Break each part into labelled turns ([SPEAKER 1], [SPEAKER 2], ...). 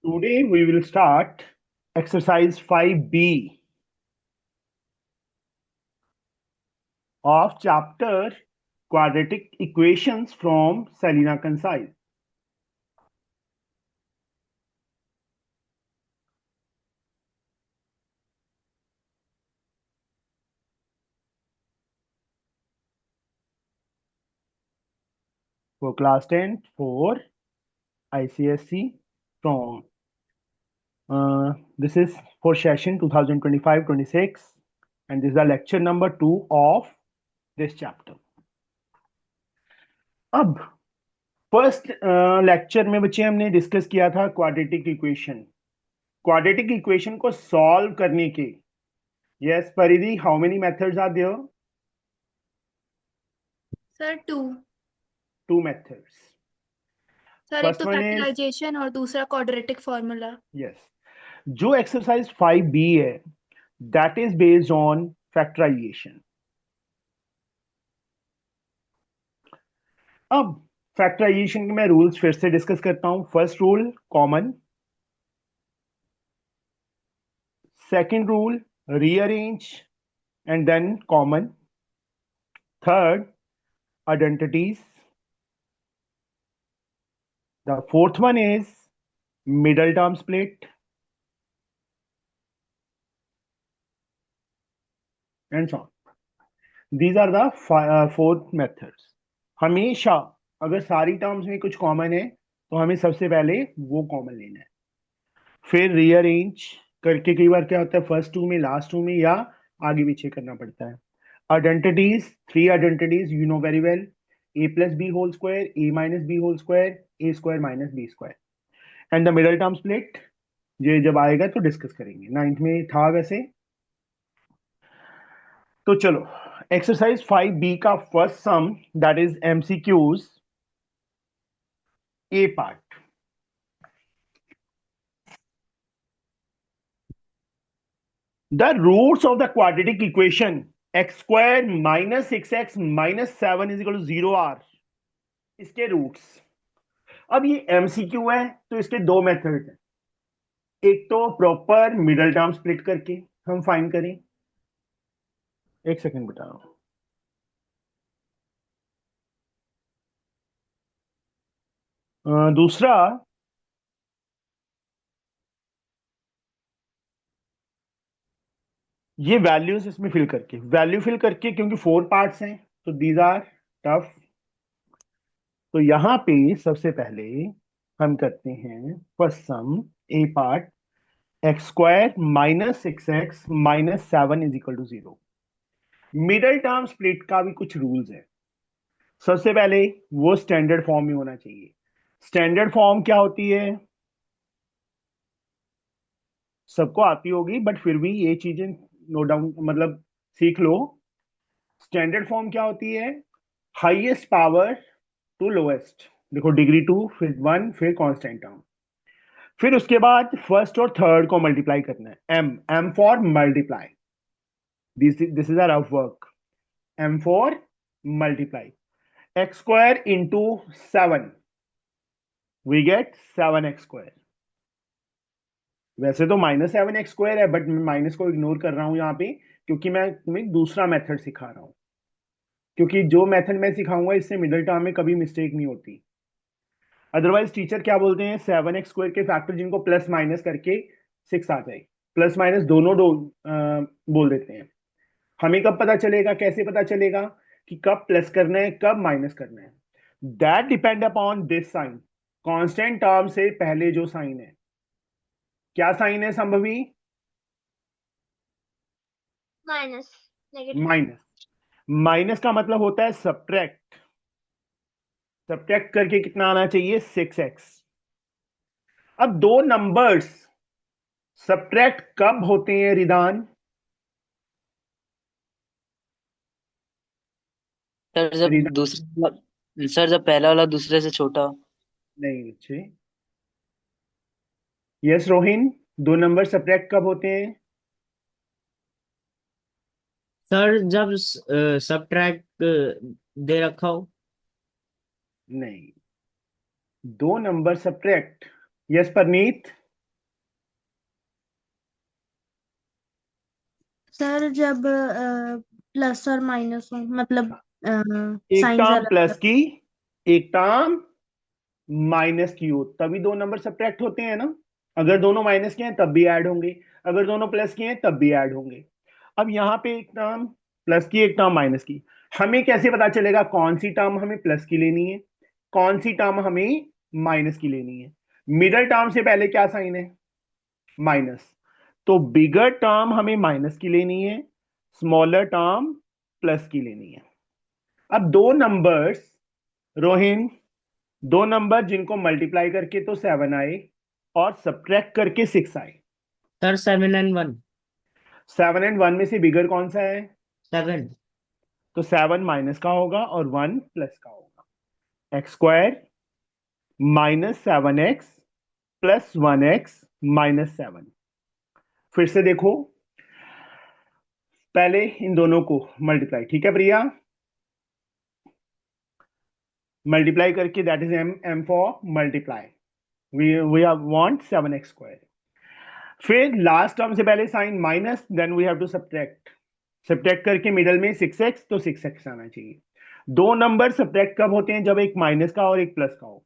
[SPEAKER 1] Today we will start exercise 5B of chapter quadratic equations from Salina Concise. For class 10 for ICSC from this is for session 2025-26 and this is the lecture number 2 of this chapter. अब first lecture में बच्चे हमने discuss किया था quadratic equation को solve करने के yes Paridhi how many methods are there
[SPEAKER 2] sir
[SPEAKER 1] two methods
[SPEAKER 2] sir एक
[SPEAKER 1] फर्स्ट
[SPEAKER 2] तो
[SPEAKER 1] वन इज
[SPEAKER 2] फैक्टराइजेशन और दूसरा क्वाड्रेटिक फॉर्मूला।
[SPEAKER 1] यस जो एक्सरसाइज 5B है that is based on factorisation. अब फैक्टराइजेशन के मैं रूल्स फिर से डिस्कस करता हूं। First rule common, second rule rearrange and then common, third identities, the fourth one is middle term split and so on. These are the fourth methods. हमेशा अगर सारी टर्म्स में कुछ कॉमन है तो हमें सबसे पहले वो कॉमन लेना है, फिर रीअरेंज करके कई बार क्या होता है फर्स्ट टू में लास्ट टू में या आगे पीछे करना पड़ता है। Identities, three identities you know very well, a plus b whole square, a minus b whole square, a square minus B square and the middle term split. ये जब आएगा तो डिस्कस करेंगे, नाइन्थ में था वैसे। तो चलो एक्सरसाइज 5B का first sum that is MCQs A part. The roots of the quadratic equation x square minus 6x minus 7 is equal to 0 are इसके रूट्स। अब ये एमसीक्यू है तो इसके दो मेथड हैं, एक तो प्रॉपर मिडल टर्म स्प्लिट करके हम फाइंड करें, एक सेकंड बता रहा हूं। दूसरा ये वैल्यूज इसमें फिल करके, वैल्यू फिल करके, क्योंकि 4 पार्ट्स हैं तो दीज आर टफ। तो यहां पे सबसे पहले हम करते हैं first sum A part x square minus 6x minus 7 is equal to 0। Middle term split का भी कुछ रूल्स है। सबसे पहले वो स्टैंडर्ड फॉर्म में होना चाहिए। स्टैंडर्ड फॉर्म क्या होती है सबको आती होगी, बट फिर भी ये चीजें नो डाउन मतलब सीख लो। स्टैंडर्ड फॉर्म क्या होती है, हाईएस्ट पावर टू लोएस्ट, देखो डिग्री टू फिर वन फिर कांस्टेंट टर्म, फिर उसके बाद फर्स्ट और थर्ड को मल्टीप्लाई करना है। M, M for multiply, this is our work. M for multiply, x square into 7 we get 7x square. वैसे तो माइनस 7x स्क्वायर है बट मैं माइनस को इग्नोर कर रहा हूं यहाँ पे, क्योंकि मैं तुम्हें दूसरा मेथड सिखा रहा हूँ। क्योंकि जो मेथड मैं सिखाऊंगा इससे मिडिल टर्म में कभी मिस्टेक नहीं होती। अदरवाइज टीचर क्या बोलते हैं, 7x स्क्वायर के फैक्टर जिनको प्लस माइनस करके 6 आ जाए, प्लस माइनस दोनों बोल देते हैं। हमें कब पता चलेगा, कैसे पता चलेगा कि कब प्लस करना है कब माइनस करना है? That depend upon this sign, constant term से पहले जो साइन है। क्या साइन है Sambhavi?
[SPEAKER 3] Minus, negative.
[SPEAKER 1] Minus. Minus का मतलब होता है सब्ट्रैक्ट, सब्ट्रैक्ट करके कितना आना चाहिए 6x। अब दो नंबर्स सब्ट्रैक्ट कब होते हैं रिदान?
[SPEAKER 4] सर जब
[SPEAKER 1] रिदान
[SPEAKER 4] दूसरा सर जब पहला वाला दूसरे से छोटा हो।
[SPEAKER 1] नहीं बच्चे। यस रोहिन, दो नंबर सब्ट्रैक्ट कब होते हैं?
[SPEAKER 5] सर जब सब्ट्रैक्ट दे रखा हो।
[SPEAKER 1] नहीं, दो number subtract. Yes Parneet,
[SPEAKER 6] sir जब प्लस और माइनस हो मतलब
[SPEAKER 1] एक
[SPEAKER 6] साइंस
[SPEAKER 1] टर्म
[SPEAKER 6] अलग
[SPEAKER 1] प्लस
[SPEAKER 6] अलग।
[SPEAKER 1] की, एक टर्म माइनस की हो, तभी दो नंबर सब्ट्रैक्ट होते हैं ना। अगर दोनों माइनस के हैं तब भी ऐड होंगे, अगर दोनों प्लस के हैं तब भी ऐड होंगे। अब यहाँ पे एक टर्म प्लस की, एक टर्म माइनस की, हमें कैसे पता चलेगा कौन सी टर्म हमें प्लस की लेनी है, कौन सी टर्म हमें माइनस की लेनी है? मिडल टर्म से पहले क्या साइन है? माइनस। तो बिगर टर्म हमें माइनस की लेनी है, स्मॉलर टर्म प्लस की लेनी है। अब दो नंबर्स, रोहिन, दो नंबर जिनको मल्टीप्लाई करके तो 7 आए और सब्ट्रैक्ट करके 6 आए।
[SPEAKER 5] Sir 7 and 1।
[SPEAKER 1] 7 and 1 में से बिगर कौन सा है?
[SPEAKER 5] 7।
[SPEAKER 1] तो 7 माइनस का होगा और 1 प्लस का होगा। X square minus 7x plus 1x minus 7। फिर से देखो, पहले इन दोनों को मल्टीप्लाई, ठीक है प्रिया? मल्टीप्लाई करके, that is m for multiply, we want 7x square. फिर लास्ट टर्म से पहले sign minus, then we have to subtract, subtract करके मिडल में 6x, तो 6x आना चाहिए। दो नंबर सब्ट्रैक्ट कब होते हैं? जब एक माइनस का और एक प्लस का हो।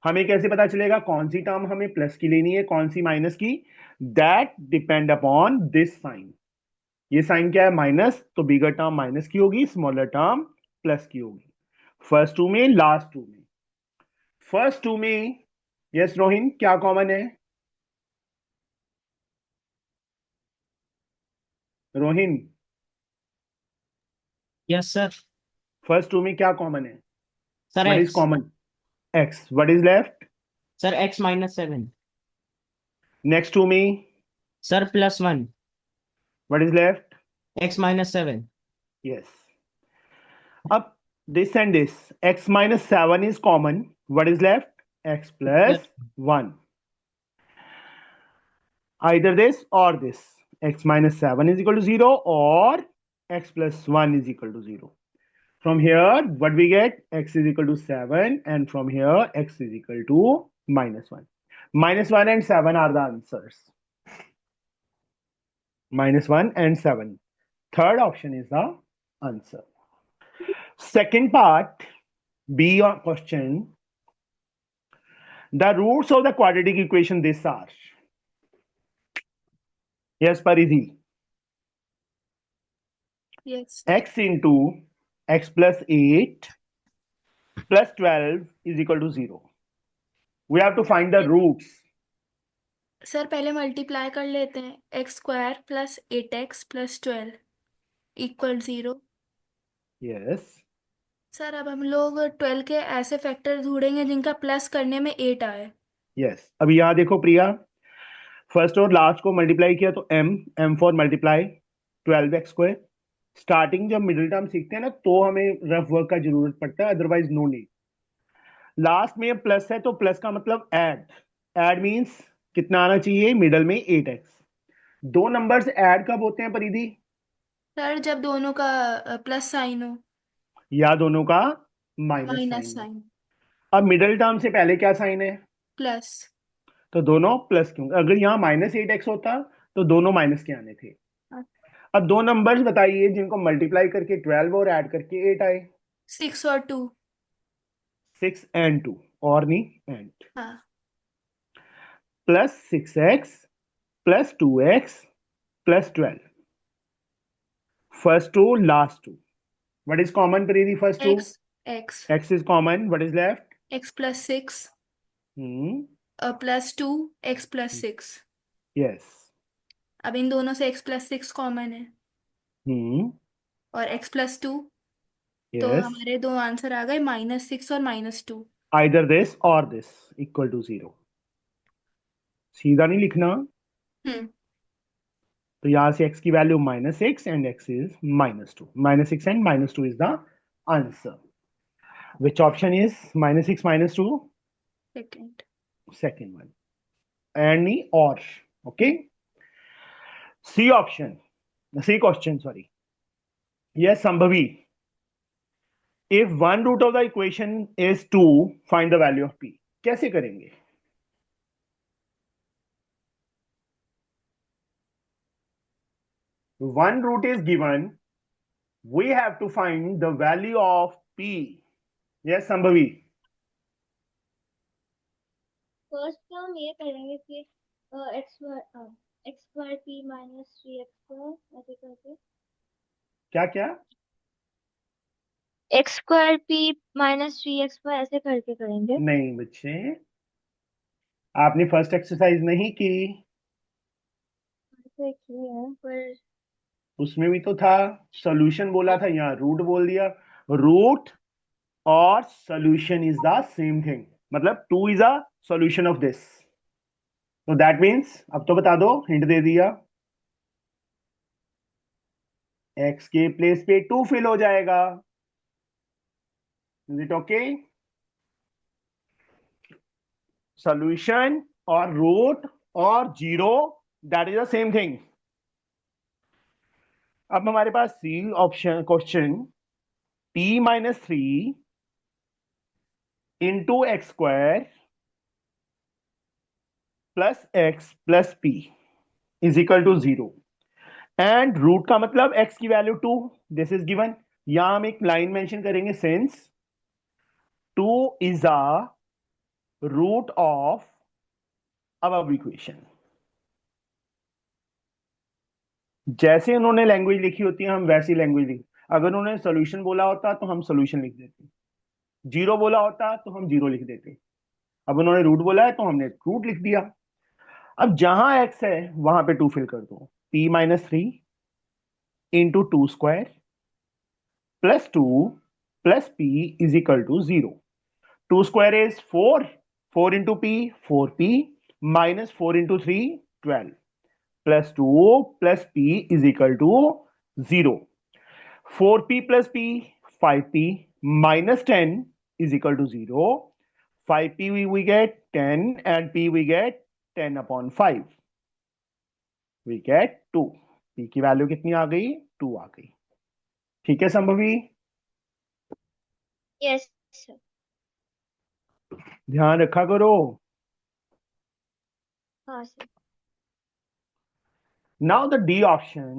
[SPEAKER 1] हमें कैसे पता चलेगा कौन सी टर्म हमें प्लस की लेनी है, कौन सी माइनस की? That depend upon this sign. ये साइन क्या है? माइनस, तो बिगर टर्म माइनस की होगी, स्मॉलर टर्म प्लस की होगी। फर्स्ट टू में, लास्ट टू में। फर्स्ट टू में, यस रोहिन, क्या कॉमन है? Rohin,
[SPEAKER 5] yes sir.
[SPEAKER 1] First two में क्या कॉमन है?
[SPEAKER 5] Sir
[SPEAKER 1] what is
[SPEAKER 5] x।
[SPEAKER 1] Common? X. What is left?
[SPEAKER 5] Sir x -7।
[SPEAKER 1] Next two में,
[SPEAKER 5] sir +1।
[SPEAKER 1] What is left?
[SPEAKER 5] x -7।
[SPEAKER 1] Yes. अब this and this, x minus 7 is common. What is left? X plus 1. Either this or this. X minus 7 is equal to 0 or x plus 1 is equal to 0. From here, what we get? X is equal to 7, and from here, x is equal to -1. -1 and 7 are the answers. -1 and 7. Third option is the answer. Second part, B question. The roots of the quadratic equation this are. Yes, Paridhi.
[SPEAKER 2] Yes.
[SPEAKER 1] X into x plus 8 plus 12 is equal to 0. We have to find the roots.
[SPEAKER 2] Sir पहले multiply कर लेते हैं, x² plus 8x plus 12 equal 0।
[SPEAKER 1] Yes.
[SPEAKER 2] Sir अब हम लोग 12 के ऐसे factor ढूंढेंगे जिनका प्लस करने में 8 आए।
[SPEAKER 1] Yes. अभी यहाँ देखो प्रिया, फर्स्ट और लास्ट को मल्टीप्लाई किया तो m for multiply 12x square. Starting जब मिडिल टर्म सीखते हैं ना तो हमें रफ वर्क का जरूरत पड़ता है, अदरवाइज नो नीड। लास्ट में प्लस है तो प्लस का मतलब ऐड। ऐड मींस कितना आना चाहिए? मिडल में 8x। दो नंबर्स ऐड कब होते हैं परिधि?
[SPEAKER 2] सर जब दोनों का प्लस साइन हो,
[SPEAKER 1] या दोनों का माइनस
[SPEAKER 2] माइनस
[SPEAKER 1] साइन हो।
[SPEAKER 2] साइन,
[SPEAKER 1] अब मिडिल टर्म से पहले क्या साइन है?
[SPEAKER 2] प्लस।
[SPEAKER 1] तो दोनों प्लस क्यों? अगर यहाँ -8x होता तो दोनों माइनस के आने थे। अब दो नंबर्स बताइए जिनको मल्टीप्लाई करके 12 और ऐड करके 8 आए।
[SPEAKER 2] 6 और 2।
[SPEAKER 1] 6 and 2, और नहीं एंड।
[SPEAKER 2] हाँ।
[SPEAKER 1] Plus 6x plus 2x plus 12। First two, last two. What is common Preeti? First two,
[SPEAKER 2] x
[SPEAKER 1] x is common. What is left?
[SPEAKER 2] x plus 6
[SPEAKER 1] Hmm.
[SPEAKER 2] Plus 2 x plus 6।
[SPEAKER 1] Yes.
[SPEAKER 2] अब इन दोनों से x प्लस 6 कॉमन है
[SPEAKER 1] Hmm.
[SPEAKER 2] और x plus 2, तो
[SPEAKER 1] Yes.
[SPEAKER 2] हमारे दो answer आ गए -6 और -2।
[SPEAKER 1] Either this or this equal to 0. सीधा नहीं लिखना।
[SPEAKER 2] हम्म।
[SPEAKER 1] तो यहां से x की value -6 and x is -2। -6 and -2 is the answer. Which option is -6 -2?
[SPEAKER 2] Second.
[SPEAKER 1] Second one. And or. Okay. C option. C question, sorry. Yes, Sambhavi. If one root of the equation is 2, find the value of p. कैसे करेंगे? one root is given, we have to find the value of p. Yes, Sambhavi.
[SPEAKER 3] First term ये करेंगे कि x square P minus three x square ऐसे करके
[SPEAKER 1] क्या क्या?
[SPEAKER 3] X square P minus three x square ऐसे करके करेंगे।
[SPEAKER 1] नहीं बच्चे, आपने फर्स्ट एक्सरसाइज नहीं की,
[SPEAKER 3] ऐसे किए हैं पर
[SPEAKER 1] उसमें भी तो था सॉल्यूशन बोला था, यहाँ रूट बोल दिया। रूट और solution is the same thing, मतलब 2 is a solution of this, तो दैट मीन्स अब तो बता दो, हिंट दे दिया, x के प्लेस पे 2 फिल हो जाएगा। Is it okay? सॉल्यूशन और रूट और zero, that is the same thing. अब हमारे पास C option question, p minus 3 into x square plus x plus P is equal to 0, and root का मतलब x की वैल्यू 2, दिस इज गिवन। यहां हम एक लाइन मेंशन करेंगे, since 2 is a root of above equation. जैसे उन्होंने language लिखी होती है हम वैसी लैंग्वेज लिख, अगर उन्होंने सोल्यूशन बोला होता तो हम सोल्यूशन लिख देते, जीरो बोला होता तो हम जीरो लिख देते, अब उन्होंने रूट बोला है तो हमने रूट लिख दिया। अब जहां x है वहां पे 2 फिल कर दो, p minus 3 into 2 square plus 2 plus p is equal to 0। 2 square is 4, 4 into p 4p minus 4 into 3 12 plus 2 plus p is equal to 0। 4p plus p 5p minus 10 is equal to 0. 5p we get 10 and p we get 10 upon 5. We get 2. p की value कितनी आ गई? 2 आ गई। ठीक है Shambhavi,
[SPEAKER 3] yes sir.
[SPEAKER 1] ध्यान रखा करो।
[SPEAKER 3] हाँ sir.
[SPEAKER 1] Now the D option.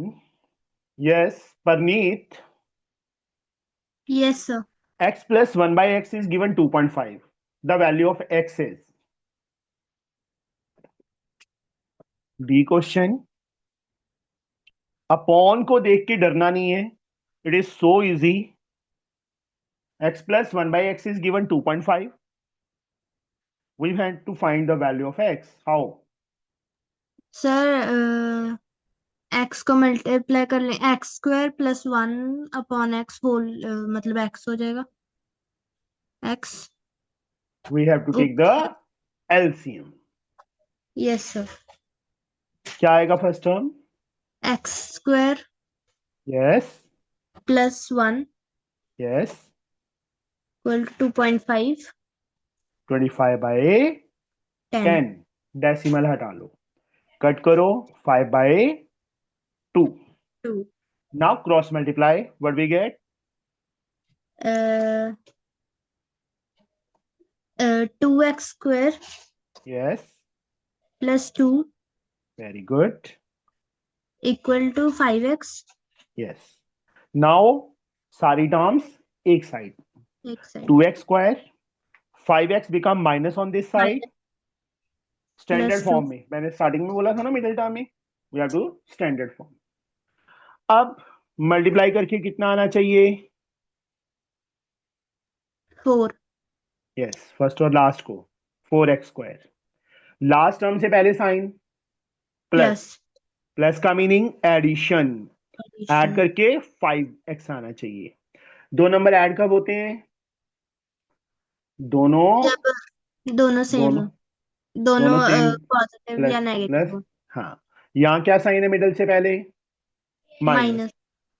[SPEAKER 1] Yes, Parneet,
[SPEAKER 6] Yes, sir.
[SPEAKER 1] x plus 1 by x is given 2.5. The value of x is. D question. Upon को देख के डरना नहीं है, it is so easy. x plus 1 by x is given 2.5. We had to find the value of x. How?
[SPEAKER 6] Sir x को multiply कर ले, x square plus 1 upon x whole, मतलब एक्स हो जाएगा x.
[SPEAKER 1] We have to take the LCM.
[SPEAKER 6] Yes sir.
[SPEAKER 1] क्या आएगा first term?
[SPEAKER 6] X square
[SPEAKER 1] Yes,
[SPEAKER 6] plus 1
[SPEAKER 1] yes.
[SPEAKER 6] Equal to 2.5
[SPEAKER 1] 25 by
[SPEAKER 6] 10
[SPEAKER 1] 10. Decimal हटा लो, कट करो, 5 by 2.
[SPEAKER 6] 2
[SPEAKER 1] Now cross multiply. What we get?
[SPEAKER 6] 2x square
[SPEAKER 1] Yes,
[SPEAKER 6] plus 2
[SPEAKER 1] very good.
[SPEAKER 6] Equal to 5x
[SPEAKER 1] Yes. Now सारी terms एक side,
[SPEAKER 6] एक side
[SPEAKER 1] 2x square, 5x become minus on this side. Standard
[SPEAKER 6] plus 2
[SPEAKER 1] form में, मैंने starting में बोला था ना middle term में, we have to standard form. अब मल्टीप्लाई करके कितना आना चाहिए?
[SPEAKER 6] 4
[SPEAKER 1] यस, फर्स्ट और लास्ट को 4x स्क्वायर, लास्ट टर्म से पहले साइन प्लस,
[SPEAKER 6] प्लस
[SPEAKER 1] प्लस का मीनिंग एडिशन, ऐड करके 5x आना चाहिए। दो नंबर ऐड कब होते हैं? दोनों
[SPEAKER 6] जब दोनों सेम
[SPEAKER 1] दोनों
[SPEAKER 6] हो, दोनों
[SPEAKER 1] सेम,
[SPEAKER 6] पॉजिटिव या
[SPEAKER 1] प्लस
[SPEAKER 6] नेगेटिव
[SPEAKER 1] प्लस,
[SPEAKER 6] हो।
[SPEAKER 1] हाँ, यहाँ क्या साइन है मिडिल से पहले? माइनस,
[SPEAKER 6] माइनस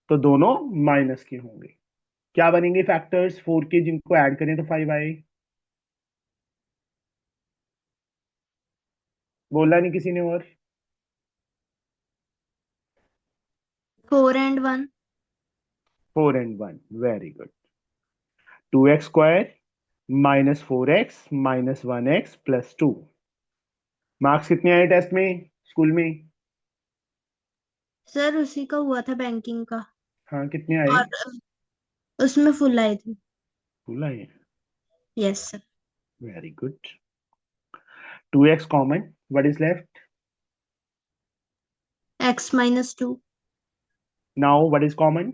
[SPEAKER 1] तो दोनों माइनस के होंगे। क्या बनेंगे फैक्टर्स 4 के जिनको ऐड करें तो 5 आए? बोला नहीं किसी ने और?
[SPEAKER 6] 4 and 1
[SPEAKER 1] 4 and 1, very good. 2x square minus 4x minus 1x plus 2। Marks कितने आए टेस्ट में, स्कूल में?
[SPEAKER 6] सर उसी का हुआ था बैंकिंग का,
[SPEAKER 1] हाँ, कितने आए?
[SPEAKER 6] और उसमें फुल आए थे।
[SPEAKER 1] बोला है।
[SPEAKER 6] Yes sir.
[SPEAKER 1] Very good. 2x common, what is left?
[SPEAKER 6] x minus 2,
[SPEAKER 1] now what is common?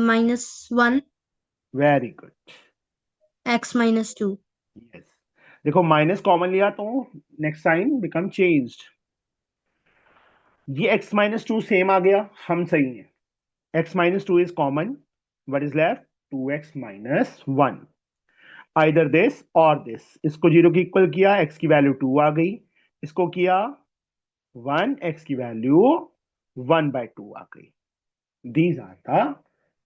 [SPEAKER 6] Minus 1,
[SPEAKER 1] very good.
[SPEAKER 6] x minus 2।
[SPEAKER 1] Yes. देखो माइनस कॉमन लिया तो नेक्स्ट साइन बिकम चेंज्ड। ये x माइनस 2 सेम आ गया, हम सही है। x minus 2 is common, what is left? 2x minus 1। Either this और दिस। इसको 0 के इक्वल किया, x की वैल्यू 2 आ गई। इसको किया 1, x की वैल्यू 1/2 आ गई। These are the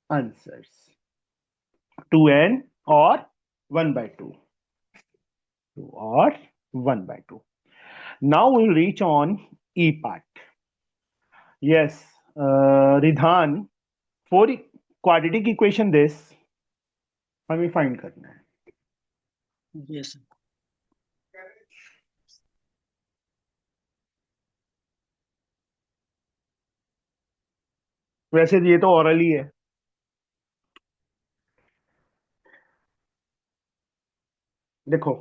[SPEAKER 1] answers, 2n और 1/2, 2 और 1/2. Now we'll reach on E part. Yes, Ridhan, for quadratic equation this हमें फाइंड करना है।
[SPEAKER 4] Yes, sir.
[SPEAKER 1] वैसे ये तो ओरल ही है। देखो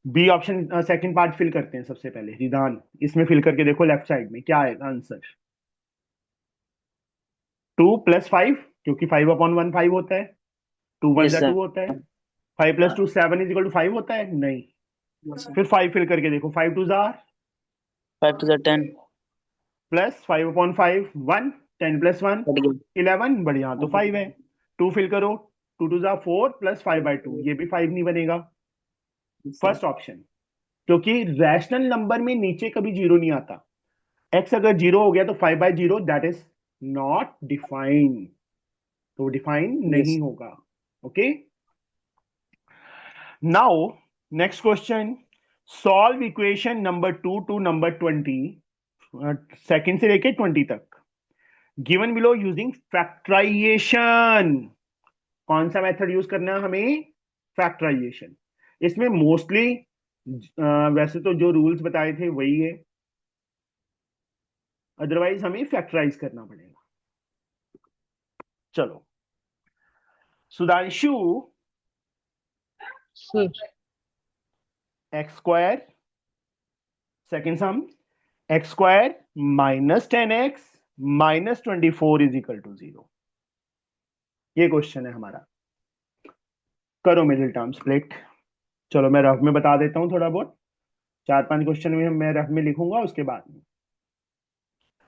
[SPEAKER 1] B option second part fill करते हैं सबसे पहले। रिदान, इसमें फिल करके देखो लेफ्ट साइड में क्या आएगा आंसर। 2 + 5, क्योंकि 5/1 5 होता है। 2 1
[SPEAKER 4] Yes, sir.
[SPEAKER 1] 2 होता है। 5 + 2 7 = 5 होता है, नहीं।
[SPEAKER 4] Yes, sir.
[SPEAKER 1] फिर 5 फिल करके देखो, 5 2
[SPEAKER 4] 5 to the 10.
[SPEAKER 1] Plus 5/5 1, 10 + 1
[SPEAKER 4] Again.
[SPEAKER 1] 11, बढ़िया, तो 5 है। 2 फिल करो, 2 2 4 + 5/2, ये भी 5 नहीं बनेगा।
[SPEAKER 4] Yes, sir.
[SPEAKER 1] फर्स्ट ऑप्शन, क्योंकि रैशनल नंबर में नीचे कभी 0 नहीं आता। x अगर 0 हो गया तो 5/0 दैट इज नॉट डिफाइंड, तो डिफाइन
[SPEAKER 4] Yes.
[SPEAKER 1] नहीं होगा। Okay, now next question, solve equation number 2 to number 20, second से लेके 20 तक, गिवन बिलो यूजिंग फैक्टराइजेशन। कौन सा मेथड यूज करना है हमें? फैक्टराइजेशन। इसमें मोस्टली वैसे तो जो रूल्स बताए थे वही है, अदरवाइज हमें फैक्टराइज करना पड़ेगा। चलो Sudhanshu,
[SPEAKER 7] Sir,
[SPEAKER 1] x², second sum, x² - 10x - 24 = 0। ये क्वेश्चन है हमारा। करो मिडिल टर्म स्प्लिट। चलो मैं रफ में बता देता हूं थोड़ा बहुत, 4-5 क्वेश्चन में मैं रफ में लिखूंगा, उसके बाद में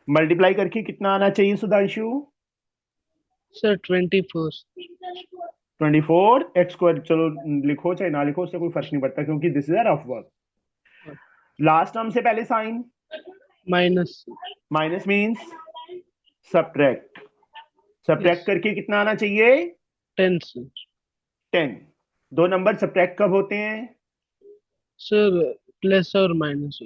[SPEAKER 1] मल्टीप्लाई करके कितना आना चाहिए सुधांशु?
[SPEAKER 7] sir, 24.
[SPEAKER 1] 24 x²। चलो लिखो चाहे ना लिखो, उससे कोई फर्क नहीं पड़ता, क्योंकि this is a rough work. Last term से पहले sign
[SPEAKER 7] Minus.
[SPEAKER 1] Minus means subtract. Subtract
[SPEAKER 7] Yes.
[SPEAKER 1] करके कितना आना चाहिए?
[SPEAKER 7] 10, sir.
[SPEAKER 1] 10। दो नंबर सब्ट्रैक्ट कब होते हैं?
[SPEAKER 7] Sir, plus or minus.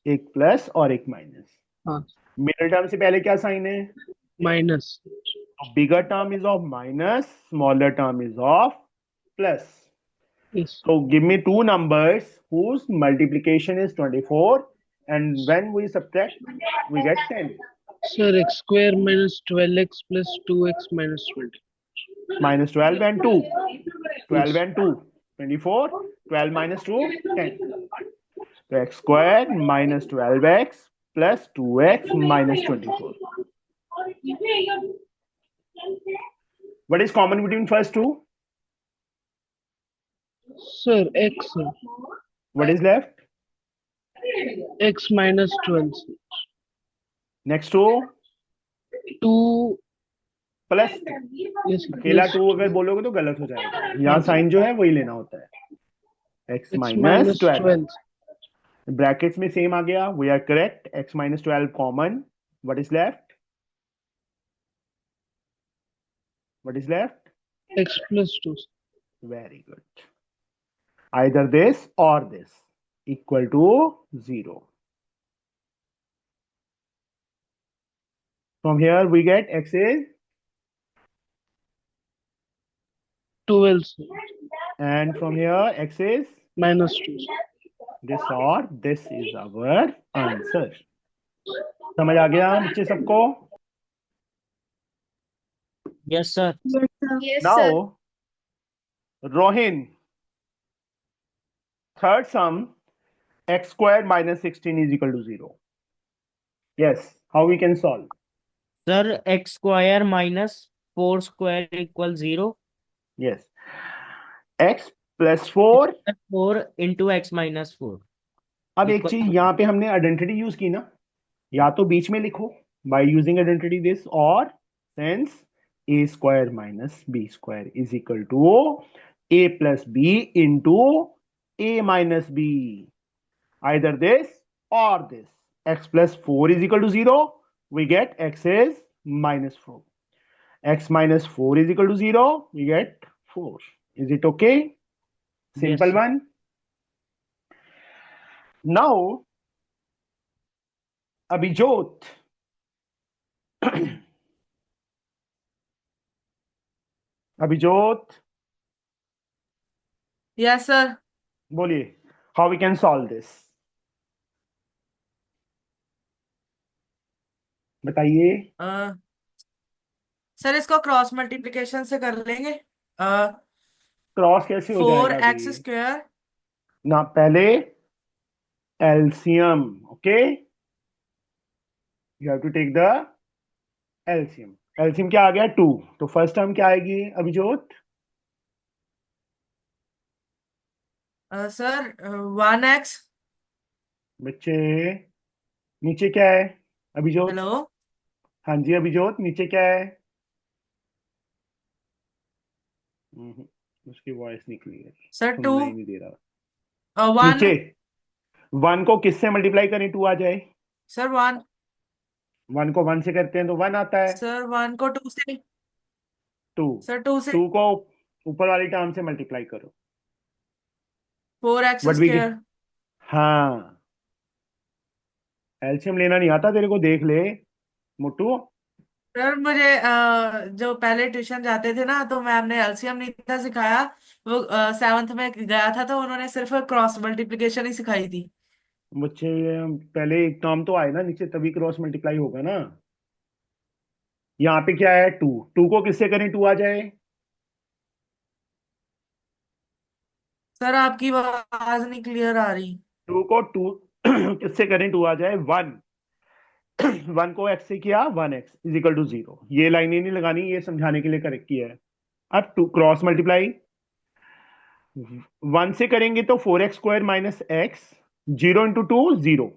[SPEAKER 1] एक प्लस और एक माइनस।
[SPEAKER 7] हाँ,
[SPEAKER 1] मिडिल टर्म से पहले क्या साइन है?
[SPEAKER 7] minus.
[SPEAKER 1] Bigger term is of minus, smaller term is of plus.
[SPEAKER 7] Yes.
[SPEAKER 1] So give me two numbers whose multiplication is 24, and when we subtract, we get 10.
[SPEAKER 7] Sir, x² minus 12x plus 2x minus 20.
[SPEAKER 1] Minus 12 and 2. 12
[SPEAKER 7] Yes.
[SPEAKER 1] and 2. 24. 12 minus 2, 10. So x² minus 12x plus 2x minus 24. What is common between first two?
[SPEAKER 7] Sir, x. Sir.
[SPEAKER 1] What is left?
[SPEAKER 7] X minus 12. Sir.
[SPEAKER 1] Next two,
[SPEAKER 7] 2.
[SPEAKER 1] plus 2.
[SPEAKER 7] Yes. Sir,
[SPEAKER 1] अकेला
[SPEAKER 7] plus
[SPEAKER 1] 2 अगर बोलोगे तो गलत हो जाएगा, यहाँ sign जो है वही लेना होता है। x minus 12।
[SPEAKER 7] 12.
[SPEAKER 1] ब्रैकेट्स में सेम आ गया, we are correct. x minus 12 common, what is left? What is left?
[SPEAKER 7] X plus 2. Sir.
[SPEAKER 1] Very good. Either this और this equal to 0। From here we get x is
[SPEAKER 7] 12. Sir.
[SPEAKER 1] and from here x is
[SPEAKER 7] Minus 2. Sir.
[SPEAKER 1] this, or this is our answer। समझ आ गया बच्चे सबको?
[SPEAKER 5] Yes, sir.
[SPEAKER 6] Yes, sir.
[SPEAKER 2] Yes,
[SPEAKER 1] now
[SPEAKER 2] sir.
[SPEAKER 1] Rohin, third some x square minus 16 is equal to 0. Yes, how we can solve?
[SPEAKER 5] Sir, x square minus 4 square equals 0.
[SPEAKER 1] Yes, x plus 4.
[SPEAKER 5] 4 into x minus 4
[SPEAKER 1] अब एक
[SPEAKER 5] equal
[SPEAKER 1] चीज यहाँ पे हमने identity use की ना, या तो बीच में लिखो बाय यूजिंग आइडेंटिटी दिस, और since a square minus b square is equal to a plus b into a minus b, either this or this. X plus 4 is equal to 0, we get x is minus 4. X minus 4 is equal to 0, we get 4. Is it okay? Simple
[SPEAKER 5] Yes, sir.
[SPEAKER 1] one. Now Abhijot, Abhijot,
[SPEAKER 8] Yes, sir.
[SPEAKER 1] बोलिए, how we can solve this? बताइए।
[SPEAKER 8] Sir इसको cross multiplication से कर लेंगे।
[SPEAKER 1] Cross कैसे हो
[SPEAKER 8] four
[SPEAKER 1] जाएगा
[SPEAKER 8] x
[SPEAKER 1] अभी?
[SPEAKER 8] स्क्वायर
[SPEAKER 1] ना, पहले LCM, okay, you have to take the LCM. LCM क्या आ गया? 2। तो फर्स्ट टर्म क्या आएगी अभिजोत?
[SPEAKER 8] Sir 1x।
[SPEAKER 1] बच्चे नीचे क्या है अभिजोत?
[SPEAKER 8] हेलो
[SPEAKER 1] हाँ जी अभिजोत, नीचे क्या है? उसकी वॉइस नहीं क्लियर,
[SPEAKER 8] सर 2
[SPEAKER 1] सुनना ही नहीं दे रहा।
[SPEAKER 8] 1।
[SPEAKER 1] नीचे 1 को किससे मल्टीप्लाई करें 2 आ जाए?
[SPEAKER 8] सर 1।
[SPEAKER 1] 1 को 1 से करते हैं तो 1 आता है।
[SPEAKER 8] सर 1 को 2 से।
[SPEAKER 1] 2
[SPEAKER 8] सर 2 से
[SPEAKER 1] 2 को ऊपर वाली टर्म से मल्टीप्लाई करो।
[SPEAKER 8] 4x
[SPEAKER 1] what we
[SPEAKER 8] square.
[SPEAKER 1] Get? हाँ, एलसीएम लेना नहीं आता तेरे को, देख ले मोटू।
[SPEAKER 8] सर मुझे जो पहले ट्यूशन जाते थे ना तो मैम ने एलसीएम नहीं था सिखाया। वो 7th में गया था तो उन्होंने सिर्फ क्रॉस मल्टीप्लिकेशन ही सिखाई थी।
[SPEAKER 1] बच्चे पहले एक टर्म तो आए ना नीचे, तभी क्रॉस मल्टीप्लाई होगा ना। यहाँ पे क्या है? 2। 2 को किससे करें 2 आ जाए?
[SPEAKER 8] सर आपकी आवाज नहीं क्लियर आ रही।
[SPEAKER 1] 2 को 2 किससे करें 2 आ जाए? 1। 1 को x से किया, 1x इज इक्वल टू 0। ये लाइनें नहीं लगानी, ये समझाने के लिए करेक्ट किया है। अब 2 क्रॉस मल्टीप्लाई 1 से करेंगे तो 4x square minus x, 0 into 2 0।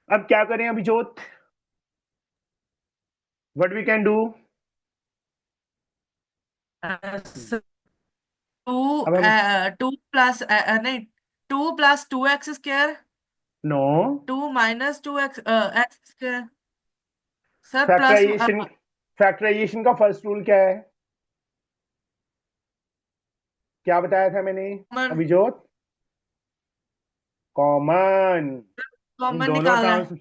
[SPEAKER 1] अब क्या करें Abhijot? What we can do?
[SPEAKER 8] 2
[SPEAKER 1] अब हम
[SPEAKER 8] 2 प्लस नहीं 2 plus 2x square
[SPEAKER 1] no
[SPEAKER 8] 2 minus 2x x square. Sir plus
[SPEAKER 1] factorization, factorization का फर्स्ट रूल क्या है? क्या बताया था मैंने अभिजोत? कॉमन। इन
[SPEAKER 8] कॉमन
[SPEAKER 1] दोनों
[SPEAKER 8] निकालना है।
[SPEAKER 1] टर्म्स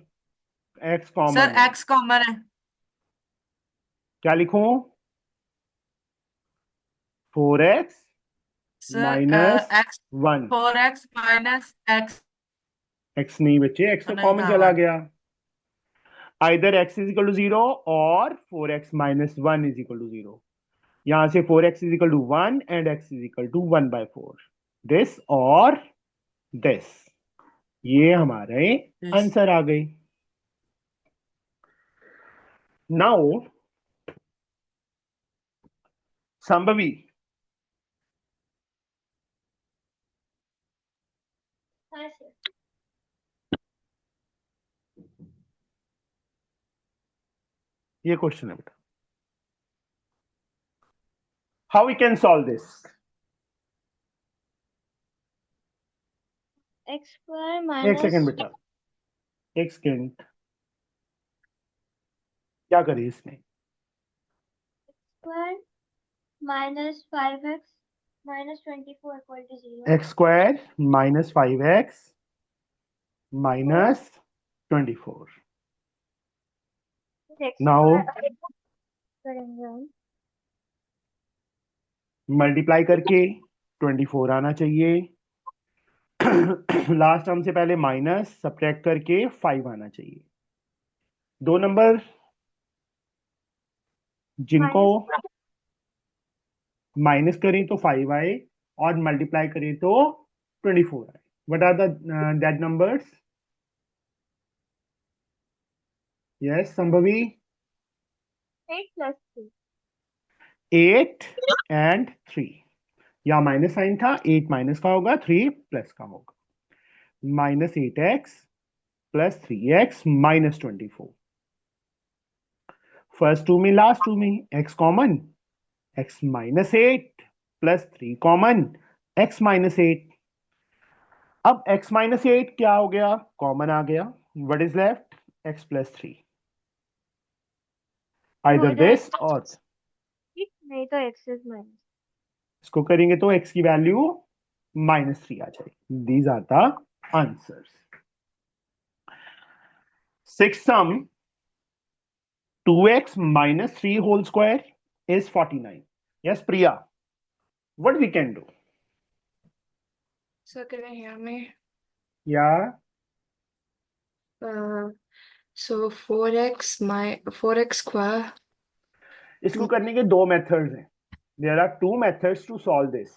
[SPEAKER 1] x कॉमन
[SPEAKER 8] सर
[SPEAKER 1] है।
[SPEAKER 8] x कॉमन है।
[SPEAKER 1] क्या लिखूं? 4x
[SPEAKER 8] sir
[SPEAKER 1] minus
[SPEAKER 8] x
[SPEAKER 1] 1।
[SPEAKER 8] 4x minus x
[SPEAKER 1] x नहीं बच्चे, x तो
[SPEAKER 8] नहीं
[SPEAKER 1] कॉमन
[SPEAKER 8] था
[SPEAKER 1] चला
[SPEAKER 8] 1।
[SPEAKER 1] गया। either x is equal to 0 और 4x minus 1 is equal to 0। यहां से 4x is equal to 1 and x is equal to 1 by 4। this और this, ये हमारे आंसर आ गए। नाउ संभवी,
[SPEAKER 3] हाँ सर।
[SPEAKER 1] ये क्वेश्चन है बेटा, how we can solve this?
[SPEAKER 3] X square
[SPEAKER 1] एक
[SPEAKER 3] माइनस
[SPEAKER 1] सेकेंड बेटा, एक सेकेंड, क्या करें इसमें?
[SPEAKER 3] Square minus 5x minus 24 equal to 0।
[SPEAKER 1] X square minus 5x minus 24। Now
[SPEAKER 3] करेंगे हम
[SPEAKER 1] मल्टीप्लाई करके 24 आना चाहिए। लास्ट टर्म से पहले माइनस, सब्ट्रैक्ट करके 5 आना चाहिए। दो नंबर जिनको
[SPEAKER 3] माइनस
[SPEAKER 1] माइनस करें तो 5 आए और मल्टीप्लाई करें तो 24 आए. What are the that numbers? Yes, Sambhavi.
[SPEAKER 3] 8 + 3.
[SPEAKER 1] 8 and 3. यहाँ माइनस साइन था, 8 माइनस का होगा, 3 प्लस का होगा. -8x + 3x - 24. फर्स्ट टू में लास्ट टू में x common, x - 8 + 3 common, x - 8. अब x - 8 क्या हो गया? कॉमन आ गया. What is left? x + 3.
[SPEAKER 3] हो
[SPEAKER 1] आइदर दिस
[SPEAKER 3] जाएगा
[SPEAKER 1] और
[SPEAKER 3] नहीं तो x is माइनस.
[SPEAKER 1] इसको करेंगे तो x की वैल्यू -3 आ जाएगी. These are the answers. Six sum 2x - 3 whole square is 49. Yes, Priya. What we can do?
[SPEAKER 2] Sir, can I hear me?
[SPEAKER 1] Yeah.
[SPEAKER 2] So 4x square.
[SPEAKER 1] इसको करने के दो मेथड्स हैं. There are two methods to solve this.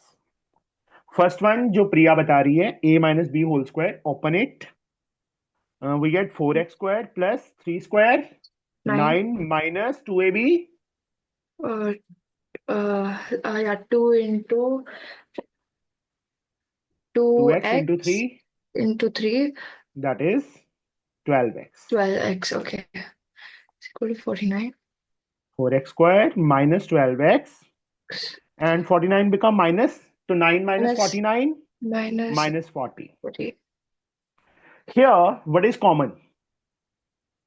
[SPEAKER 1] First one जो प्रिया बता रही है, a - b whole square. Open it. We get 4x square plus 3 square. 9 minus 2ab.
[SPEAKER 2] Uh, yeah, 2 into
[SPEAKER 1] 2x into
[SPEAKER 2] 2x
[SPEAKER 1] 3.
[SPEAKER 2] into 3,
[SPEAKER 1] That is 12x.
[SPEAKER 2] 12x. Okay. It's equal to 49.
[SPEAKER 1] 4x square minus 12x. And 49 become minus. So 9 minus
[SPEAKER 2] Minus
[SPEAKER 1] 49
[SPEAKER 2] minus
[SPEAKER 1] minus 40.
[SPEAKER 2] 40.
[SPEAKER 1] Here, what is common?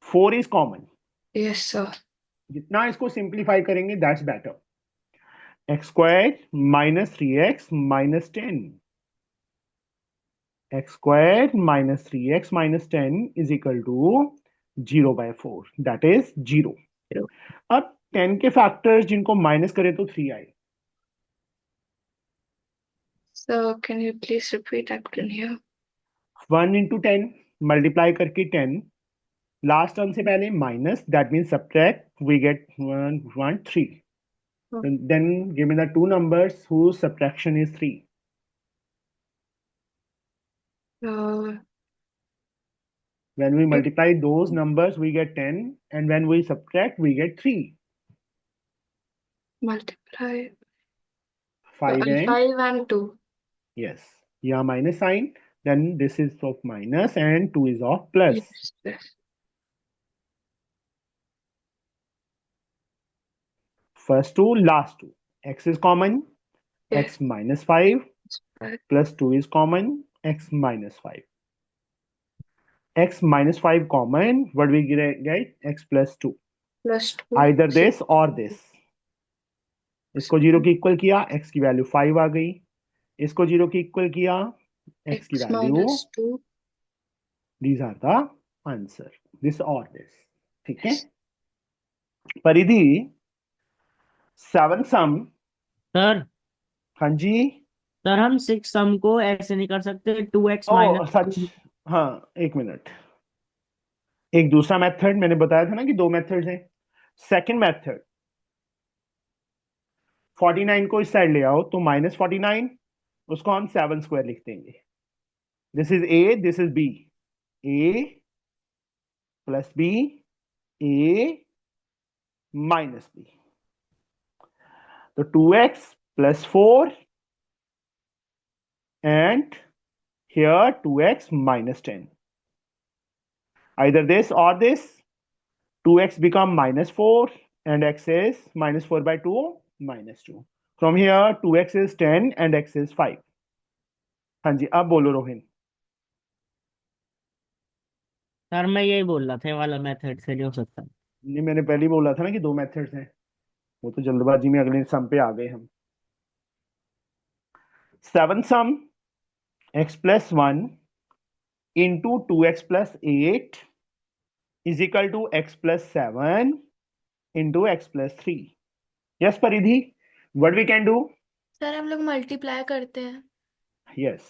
[SPEAKER 1] 4 is common.
[SPEAKER 2] Yes, sir.
[SPEAKER 1] जितना इसको simplify करेंगे that's better. x square minus 3x minus 10. x square minus 3x minus 10 is equal to 0/4. That is 0.
[SPEAKER 2] Zero.
[SPEAKER 1] अब 10 के factors जिनको minus करें तो 3 आए.
[SPEAKER 2] So can you please repeat that in here?
[SPEAKER 1] 1 into 10 multiply करके 10. Last term से पहले minus, that means subtract, we get 1 3. Then give me the two numbers whose subtraction is 3.
[SPEAKER 2] Uh,
[SPEAKER 1] When we multiply those numbers, we get 10, and when we subtract, we get 3.
[SPEAKER 2] multiply
[SPEAKER 1] 5 and
[SPEAKER 2] 5 and 2.
[SPEAKER 1] yes, yeah, minus sign. Then this is of minus and 2 is of plus.
[SPEAKER 2] Yes, yes.
[SPEAKER 1] First two, last two. X is common.
[SPEAKER 2] Yes.
[SPEAKER 1] X minus 5
[SPEAKER 2] Right.
[SPEAKER 1] plus 2 is common. X minus 5. X minus 5 common. What we get? X plus 2.
[SPEAKER 2] Plus 2.
[SPEAKER 1] Either this or this. इसको 0 की equal किया, x की value 5 आ गई. इसको 0 की equal किया, x की
[SPEAKER 2] X
[SPEAKER 1] value.
[SPEAKER 2] minus 2.
[SPEAKER 1] These are the answer. This or this. ठीक है. परिधि 7 सम.
[SPEAKER 5] सर
[SPEAKER 1] हाँ जी.
[SPEAKER 5] सर हम 6 सम को ऐसे नहीं कर सकते, 2x
[SPEAKER 1] ओ
[SPEAKER 5] माइनस
[SPEAKER 1] सच. हाँ, एक मिनट. एक दूसरा मेथड मैंने बताया था ना कि दो मेथड्स हैं. सेकंड मेथड, 49 को इस साइड ले आओ तो -49, उसको हम 7 स्क्वायर लिख देंगे. This is a, this is b. a plus b, a minus b. तो 2x plus 4 and here 2x minus 10. Either this or this. 2x become -4 and x is -4/2 -2. From here 2x is 10 and x is 5. हाँ जी, अब बोलो Rohin.
[SPEAKER 5] Sir मैं यही बोल रहा था, ये वाला मेथड से नहीं हो सकता.
[SPEAKER 1] नहीं, मैंने पहले ही बोला था ना कि दो मेथड्स हैं. वो तो जल्दबाजी में अगले सम पे आ गए हम. 7 सम x plus 1 into 2x plus 8 is equal to x plus 7 into x plus 3. Yes, Paridhi, what we can do?
[SPEAKER 2] Sir हम लोग मल्टीप्लाई करते हैं.
[SPEAKER 1] Yes.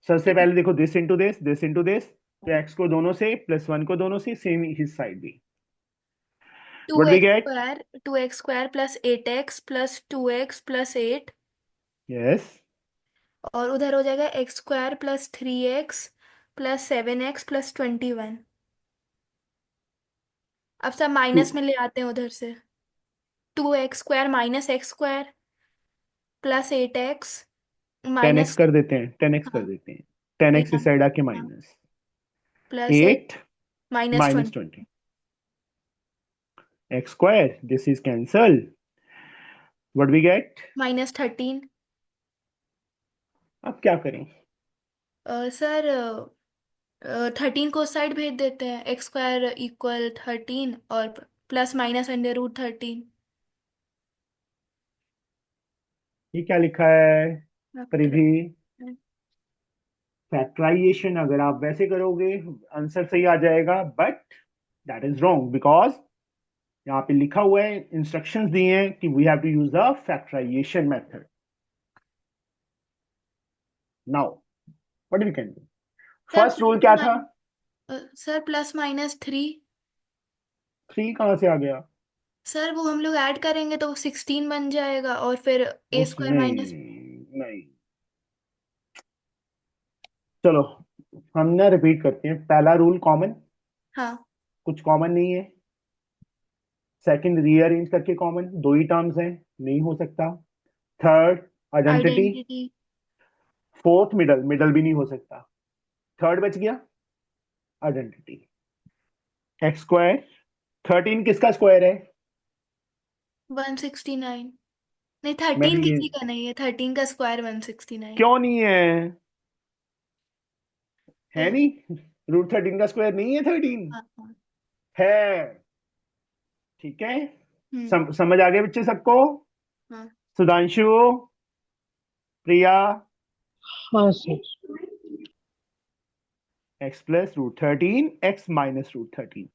[SPEAKER 1] सबसे पहले देखो this into this into this. तो x को दोनों से प्लस 1 को दोनों से, सेम इस साइड भी.
[SPEAKER 2] To
[SPEAKER 1] What we
[SPEAKER 2] x
[SPEAKER 1] get?
[SPEAKER 2] Square 2x² plus 8x plus 2x plus 8
[SPEAKER 1] Yes.
[SPEAKER 2] और उधर हो जाएगा x² plus 3x plus 7x plus 21। अब सब माइनस
[SPEAKER 1] Two.
[SPEAKER 2] में ले आते हैं उधर से। 2x² minus x² plus 8x
[SPEAKER 1] 10x
[SPEAKER 2] minus
[SPEAKER 1] कर देते हैं, 10x कर
[SPEAKER 2] हाँ
[SPEAKER 1] देते हैं, 10x
[SPEAKER 2] या
[SPEAKER 1] इस साइड आके
[SPEAKER 2] हाँ
[SPEAKER 1] minus
[SPEAKER 2] plus 8
[SPEAKER 1] 8
[SPEAKER 2] minus
[SPEAKER 1] minus
[SPEAKER 2] 20
[SPEAKER 1] 20 x square. This is cancel. What we get?
[SPEAKER 2] Minus 13।
[SPEAKER 1] अब क्या करें?
[SPEAKER 2] सर 13 को उस साइड भेज देते हैं। x² इक्वल 13 और प्लस माइनस √13।
[SPEAKER 1] ये क्या लिखा है परिधि? फैक्टराइजेशन अगर आप वैसे करोगे आंसर सही आ जाएगा, but that is wrong because यहाँ पे लिखा हुआ है, इंस्ट्रक्शंस दिए हैं कि we have to use the factorization method. Now what we can do?
[SPEAKER 2] Sir
[SPEAKER 1] first rule क्या था?
[SPEAKER 2] Sir plus minus 3।
[SPEAKER 1] 3 कहाँ से आ गया?
[SPEAKER 2] सर वो हम लोग ऐड करेंगे तो 16 बन जाएगा और फिर
[SPEAKER 1] उस
[SPEAKER 2] a²
[SPEAKER 1] नहीं
[SPEAKER 2] माइनस।
[SPEAKER 1] नहीं, चलो हम ना रिपीट करते हैं। पहला रूल कॉमन,
[SPEAKER 2] हाँ
[SPEAKER 1] कुछ कॉमन नहीं है। सेकंड रीअरेंज करके कॉमन, दो ही टर्म्स हैं, नहीं हो सकता। Third identity.
[SPEAKER 2] Identity.
[SPEAKER 1] Fourth middle, middle भी नहीं हो सकता। थर्ड बच गया आइडेंटिटी। एक्स स्क्वायर 13 किसका स्क्वायर है?
[SPEAKER 2] 169। नहीं
[SPEAKER 1] मैं
[SPEAKER 2] 13
[SPEAKER 1] भी ये,
[SPEAKER 2] किसी का नहीं है। 13 का स्क्वायर 169।
[SPEAKER 1] क्यों नहीं है? है
[SPEAKER 2] तो
[SPEAKER 1] नहीं, रूट 13 का स्क्वायर नहीं है 13,
[SPEAKER 2] हाँ हाँ
[SPEAKER 1] है। ठीक है,
[SPEAKER 2] हम्म
[SPEAKER 1] समझ आ गए बच्चे सबको?
[SPEAKER 2] हाँ
[SPEAKER 1] सुधांशु, प्रिया,
[SPEAKER 7] हाँ sir.
[SPEAKER 1] x plus root 13, x minus root 13.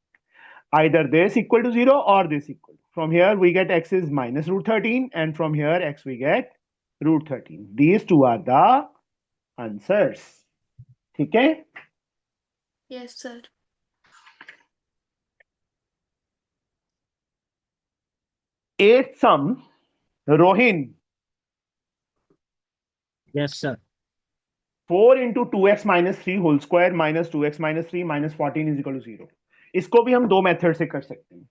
[SPEAKER 1] Either this equal to 0 or this equal. From here we get x is minus root 13 and from here x we get root 13. These two are the answers. ठीक है?
[SPEAKER 2] Yes sir.
[SPEAKER 1] Eighth sum, Rohin,
[SPEAKER 5] Yes, sir.
[SPEAKER 1] 4 into 2x minus 3 whole square minus 2x minus 3 minus 14 is equal to 0. इसको भी हम दो method से कर सकते हैं।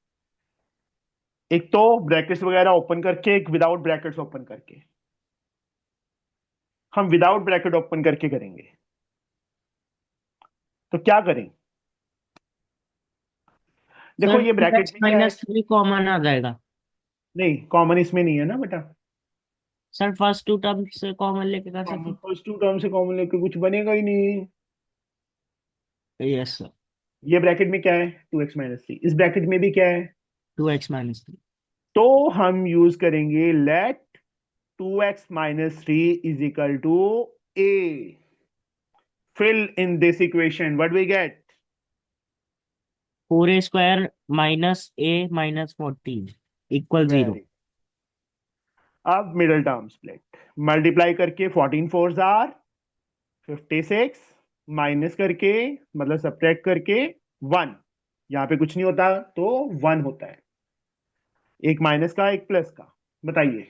[SPEAKER 1] एक तो ब्रैकेट्स वगैरह ओपन करके, एक विदाउट ब्रैकेट्स ओपन करके। हम विदाउट ब्रैकेट ओपन करके करेंगे। तो क्या करें? देखो
[SPEAKER 5] सर
[SPEAKER 1] ये ब्रैकेट
[SPEAKER 5] 2x
[SPEAKER 1] में क्या है?
[SPEAKER 5] माइनस 3 कॉमन आ जाएगा।
[SPEAKER 1] नहीं, कॉमन इसमें नहीं है ना बेटा।
[SPEAKER 5] सर फर्स्ट टू टर्म से कॉमन लेके कर
[SPEAKER 1] कॉमन
[SPEAKER 5] सकते।
[SPEAKER 1] फर्स्ट टू टर्म से कॉमन लेके कुछ बनेगा ही नहीं।
[SPEAKER 5] Yes sir.
[SPEAKER 1] ये ब्रैकेट में क्या है? 2x-3। इस ब्रैकेट में भी क्या है?
[SPEAKER 5] 2x minus 3।
[SPEAKER 1] तो हम यूज करेंगे let 2x-3 is equal to a. Fill in this equation. What we get?
[SPEAKER 5] 4a square minus a minus 14 equal 0।
[SPEAKER 1] Very. अब मिडिल टर्म स्प्लिट मल्टीप्लाई करके 14 4s आर 56, माइनस करके मतलब सब्ट्रैक्ट करके 1। यहाँ पे कुछ नहीं होता तो 1 होता है। एक माइनस का एक प्लस का। बताइए।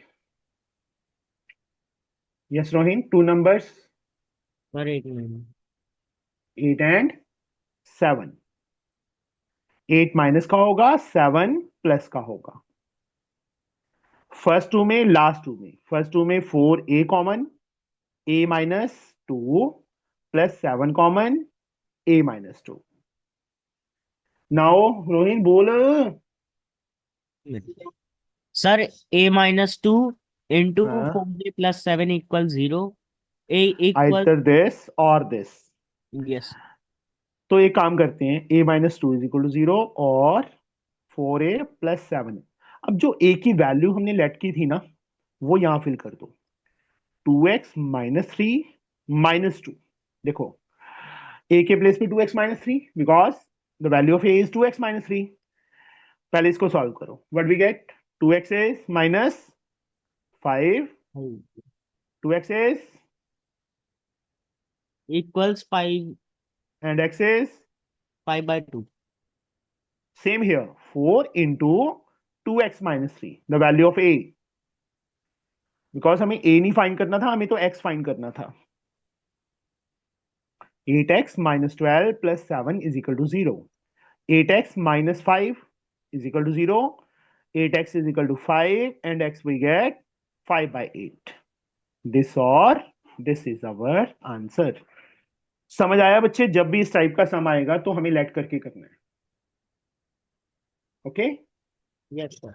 [SPEAKER 1] Yes Rohin, two numbers
[SPEAKER 5] sir एक मिनट।
[SPEAKER 1] 8 एंड 7। 8 माइनस का होगा, 7 प्लस का होगा। फर्स्ट टू में लास्ट टू में, फर्स्ट टू में 4a common, a minus 2 plus 7 common, a minus 2। Now Rohin बोल।
[SPEAKER 5] सर a माइनस 2 इंटू
[SPEAKER 1] हाँ,
[SPEAKER 5] 4a plus 7 equal 0। a equal
[SPEAKER 1] either this और दिस।
[SPEAKER 5] यस।
[SPEAKER 1] तो एक काम करते हैं, a minus 2 is equal to 0 और 4a प्लस 7। अब जो a की वैल्यू हमने लेट की थी ना, वो यहां फिल कर दो। 2x minus 3 minus 2। देखो a के प्लेस पे 2x minus 3 because the value of a is 2x minus 3। पहले इसको सॉल्व करो। What we get? 2x is minus 5, 2x is
[SPEAKER 5] equals 5
[SPEAKER 1] and x is
[SPEAKER 5] 5/2।
[SPEAKER 1] Same here, 4 into 2x minus 3, the value of a. Because हमें a नहीं find करना था, हमें तो x find करना था. 8x minus 12 plus 7 is equal to 0. 8x minus 5 is equal to 0. 8x is equal to 5 and x we get 5 by 8. This is our answer. समझ आया बच्चे? जब भी इस टाइप का सम आएगा तो हमें लेट करके करना है. Okay.
[SPEAKER 5] Yes, sir.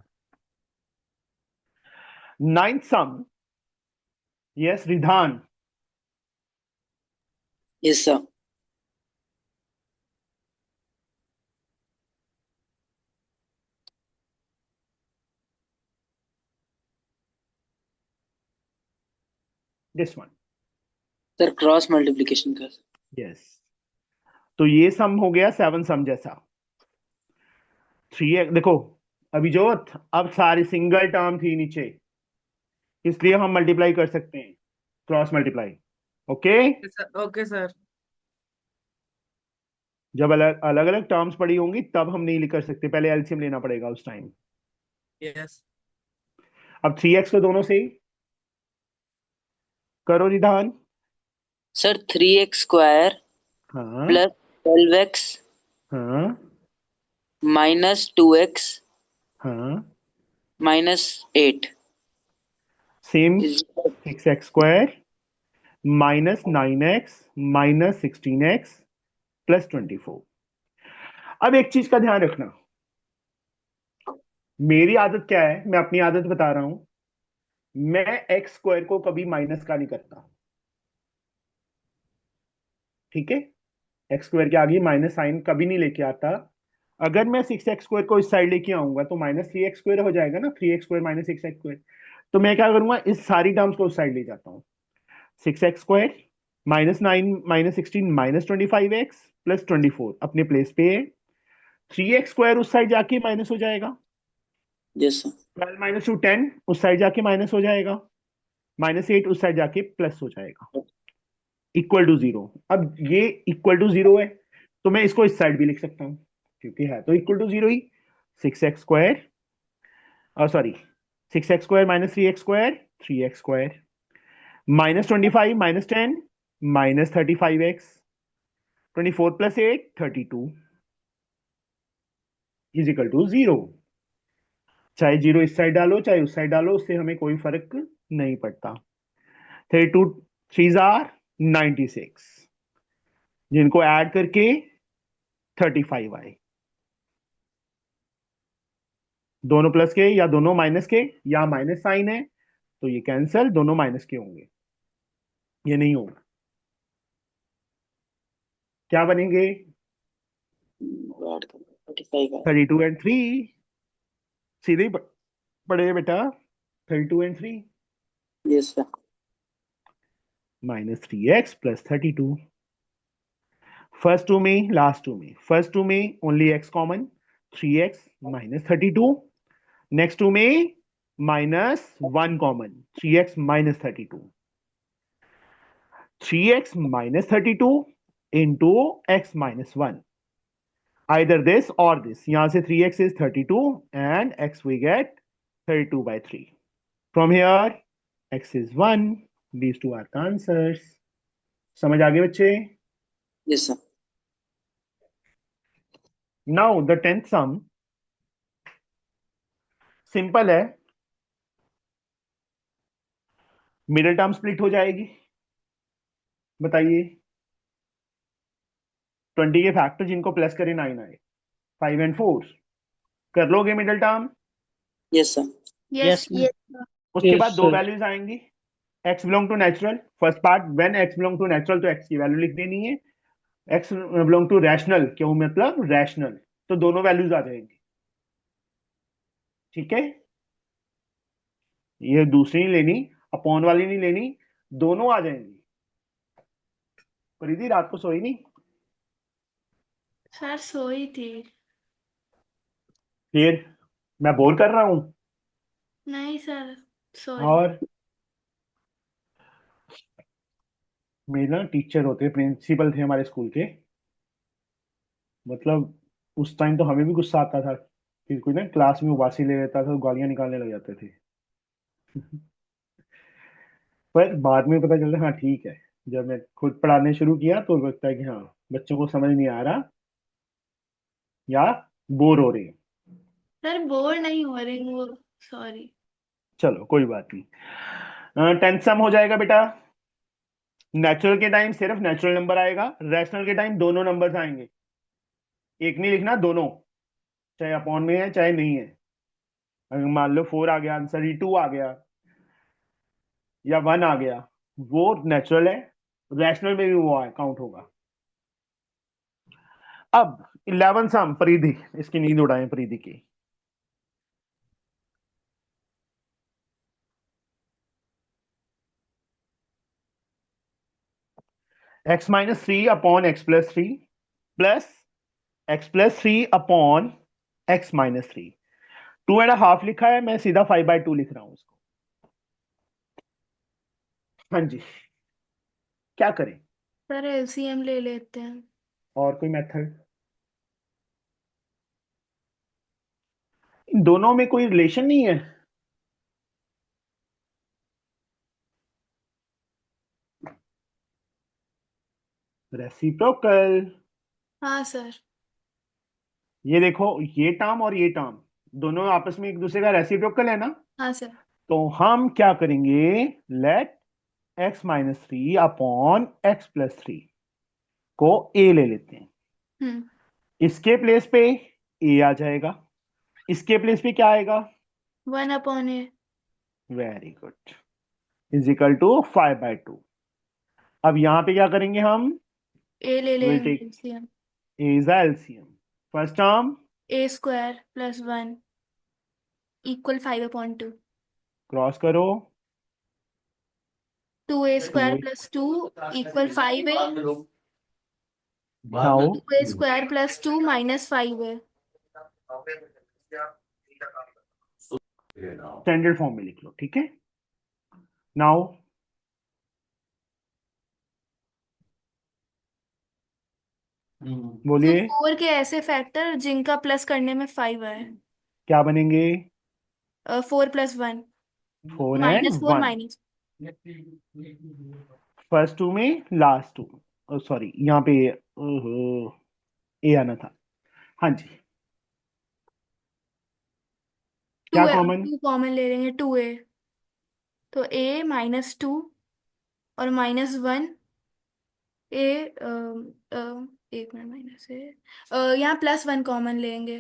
[SPEAKER 1] Ninth sum. Yes, Ridhan.
[SPEAKER 4] Yes, sir.
[SPEAKER 1] This one.
[SPEAKER 4] Sir, cross multiplication का.
[SPEAKER 1] Yes. तो ये सम हो गया 7 सम जैसा. 3x देखो अभिजोत, अब सारी सिंगल टर्म थी नीचे, इसलिए हम मल्टीप्लाई कर सकते हैं, cross multiply. Okay.
[SPEAKER 8] Okay sir.
[SPEAKER 1] जब अलग अलग टर्म्स पड़ी होंगी तब हम नहीं कर सकते, पहले एलसीएम लेना पड़ेगा उस टाइम.
[SPEAKER 8] यस.
[SPEAKER 1] अब 3x को दोनों से करो रिधान.
[SPEAKER 4] Sir, 3x square
[SPEAKER 1] हाँ
[SPEAKER 4] plus 12x
[SPEAKER 1] हाँ
[SPEAKER 4] minus 2x
[SPEAKER 1] हाँ.
[SPEAKER 4] minus 8
[SPEAKER 1] same
[SPEAKER 4] is
[SPEAKER 1] 6x square minus 9x minus 16x plus 24. अब एक चीज का ध्यान रखना, मेरी आदत क्या है, मैं अपनी आदत बता रहा हूं, मैं एक्स स्क्वायर को कभी माइनस का नहीं करता. ठीक है. एक्स स्क्वायर के आगे माइनस साइन कभी नहीं लेके आता. अगर मैं 6x स्क्वायर को इस साइड लेके आऊंगा तो माइनस 3x स्क्वायर हो जाएगा ना, 3x square minus 6x square. तो मैं क्या करूंगा, इस सारी टर्म्स को उस साइड ले जाता हूं. 6x square minus 9 minus 16 minus 25x plus 24 अपने प्लेस पे. 3x स्क्वायर उस साइड जाके माइनस हो जाएगा.
[SPEAKER 4] yes, sir.
[SPEAKER 1] 12 माइनस 2 10 उस साइड जाके माइनस हो जाएगा. माइनस 8 उस साइड जाके प्लस हो जाएगा. Equal to 0. अब ये इक्वल टू 0 है तो मैं इसको इस साइड भी लिख सकता हूं, क्योंकि है तो इक्वल टू 0 ही. 6x square sorry 6x square minus 3x square 3x square minus 25 minus 10 minus 35x 24 plus 8 32 is equal to 0. चाहे 0 इस साइड डालो चाहे उस साइड डालो, उससे हमें कोई फर्क नहीं पड़ता. 32 3 आर 96, जिनको ऐड करके 35 आए. दोनों प्लस के या दोनों माइनस के, या माइनस साइन है तो ये कैंसिल, दोनों माइनस के होंगे, ये नहीं होगा. क्या बनेंगे?
[SPEAKER 4] Add करो, 45 है.
[SPEAKER 1] 32 एंड 3 सीधे ही पड़े बेटा. 32 and 3
[SPEAKER 4] Yes, sir.
[SPEAKER 1] Minus 3x plus 32. First two में लास्ट टू में, फर्स्ट टू में only x common, 3x minus 32. Next two में minus 1 common, 3x minus 32. 3x minus 32 into x minus 1. Either this or this. यहाँ से 3x is 32 and x we get 32 by 3. From here, x is 1. These two are the answers. समझ आ गए बच्चे?
[SPEAKER 4] Yes, sir.
[SPEAKER 1] Now the 10th sum. Simple है. Middle term split हो जाएगी. बताइए. 20 के फैक्टर जिनको प्लस करें 9 आए, 5 एंड 4. कर लोगे middle term?
[SPEAKER 4] Yes, sir.
[SPEAKER 2] Yes.
[SPEAKER 5] Yes,
[SPEAKER 1] उसके
[SPEAKER 7] Yes,
[SPEAKER 1] बाद दो
[SPEAKER 7] sir.
[SPEAKER 1] वैल्यूज आएंगी. x belong to natural, first part when x belong to natural तो x की वैल्यू लिख देनी है. x बिलोंग टू रैशनल, क्यों मतलब रैशनल, तो दोनों वैल्यूज आ जाएंगी. ठीक है. ये दूसरी नहीं लेनी, अपॉन वाली नहीं लेनी, दोनों आ जाएंगी. परिधि रात को सोई नहीं?
[SPEAKER 2] सर सोई थी.
[SPEAKER 1] फिर मैं बोर कर रहा हूं?
[SPEAKER 2] नहीं सर सोई.
[SPEAKER 1] और मेरे ना टीचर होते, प्रिंसिपल थे हमारे स्कूल के, मतलब उस टाइम तो हमें भी गुस्सा आता था कि कोई ना क्लास में उबासी ले लेता था तो गालियां निकालने लग जाते थे। पर बाद में पता चलता हाँ ठीक है, जब मैं खुद पढ़ाने शुरू किया तो लगता है कि हाँ बच्चों को समझ नहीं आ रहा या बोर हो रहे हैं।
[SPEAKER 2] सर बोर नहीं हो रहे वो, सॉरी।
[SPEAKER 1] चलो कोई बात नहीं। टेंथ सम हो जाएगा बेटा। नेचुरल के टाइम सिर्फ नेचुरल नंबर आएगा, रैशनल के टाइम दोनों नंबर्स आएंगे। एक नहीं लिखना, दोनों, चाहे अपॉन में है चाहे नहीं है। अगर मान लो 4 आ गया आंसर, 2 आ गया या 1 आ गया, वो नेचुरल है, रैशनल में भी वो काउंट होगा। अब 11 सम परिधि, इसकी नींद उड़ाएं परिधि की। x minus three upon x plus three plus x plus three upon x minus three. 2.5 लिखा है, मैं सीधा 5/2 लिख रहा हूं उसको। हाँ जी, क्या करें?
[SPEAKER 2] सर एलसीएम ले लेते हैं।
[SPEAKER 1] और कोई मेथड? इन दोनों में कोई रिलेशन नहीं है। रेसिप्रोकल।
[SPEAKER 2] हाँ सर।
[SPEAKER 1] ये देखो, ये टर्म और ये टर्म दोनों आपस में एक दूसरे का रेसिप्रोकल है ना।
[SPEAKER 2] हाँ सर।
[SPEAKER 1] तो हम क्या करेंगे, let x minus three upon x plus three को ए ले लेते हैं।
[SPEAKER 2] हम्म।
[SPEAKER 1] इसके प्लेस पे ए आ जाएगा, इसके प्लेस पे क्या आएगा?
[SPEAKER 2] 1/a।
[SPEAKER 1] Very good, is equal to 5/2। अब यहां पे क्या करेंगे हम?
[SPEAKER 2] ए ले
[SPEAKER 1] विल
[SPEAKER 2] लेंगे
[SPEAKER 1] take
[SPEAKER 2] LCM.
[SPEAKER 1] A is LCM. First term
[SPEAKER 2] a² + 1 = 5/2।
[SPEAKER 1] Cross करो,
[SPEAKER 2] 2a²
[SPEAKER 1] 2
[SPEAKER 2] + 2 = 5a।
[SPEAKER 1] Now
[SPEAKER 2] 2a² + 2 - 5a।
[SPEAKER 1] Standard form में लिख लो, ठीक है। नाउ
[SPEAKER 2] तो
[SPEAKER 1] बोलिए
[SPEAKER 2] 4 के ऐसे फैक्टर जिनका प्लस करने में 5 आए।
[SPEAKER 1] क्या बनेंगे?
[SPEAKER 2] 4 + 1
[SPEAKER 1] 4 एंड
[SPEAKER 2] -4
[SPEAKER 1] 1।
[SPEAKER 2] माइनस।
[SPEAKER 1] फर्स्ट टू में लास्ट टू, सॉरी यहाँ पे ए आना था। हाँ जी, क्या
[SPEAKER 2] 2
[SPEAKER 1] कॉमन?
[SPEAKER 2] 2 कॉमन ले लेंगे, 2a। तो a -2 और -1। ए एक मिनट, यहाँ +1 कॉमन लेंगे।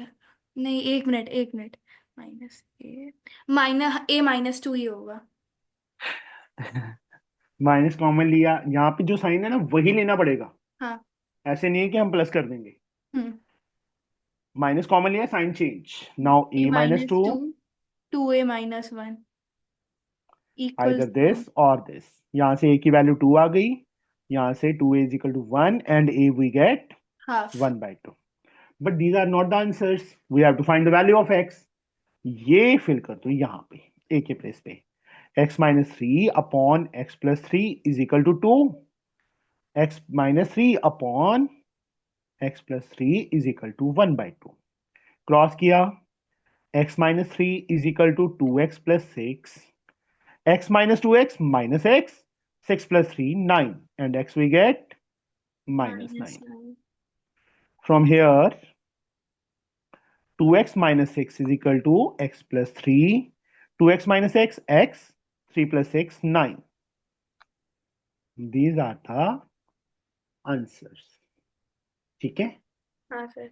[SPEAKER 2] नहीं, एक मिनट एक मिनट। -a -2 ही होगा।
[SPEAKER 1] माइनस कॉमन लिया, यहाँ पे जो साइन है ना वही लेना पड़ेगा।
[SPEAKER 2] हाँ।
[SPEAKER 1] ऐसे नहीं है कि हम प्लस कर देंगे।
[SPEAKER 2] हम्म।
[SPEAKER 1] माइनस कॉमन लिया, sign change. Now
[SPEAKER 2] a
[SPEAKER 1] a minus two,
[SPEAKER 2] -2 2a -1
[SPEAKER 1] either
[SPEAKER 2] =
[SPEAKER 1] this और दिस। यहाँ से ए की वैल्यू 2 आ गई, यहाँ से 2a is equal to 1 and A we get
[SPEAKER 2] ½
[SPEAKER 1] 1/2। But these are not the answers, we have to find the value of x. ये फिल कर दो यहाँ पे ए के प्लेस पे। X minus three upon x plus three is equal to 2। X minus three upon x plus three is equal to 1/2। Cross किया, x minus three is equal to 2x plus six, x minus 2x minus x, 6 plus 3 9, and x we get minus 9.
[SPEAKER 2] -9।
[SPEAKER 1] From here 2x minus 6 is equal to x plus 3, 2x minus x, x, 3 plus 6 9. These are the answers. ठीक है,
[SPEAKER 2] हाँ sir.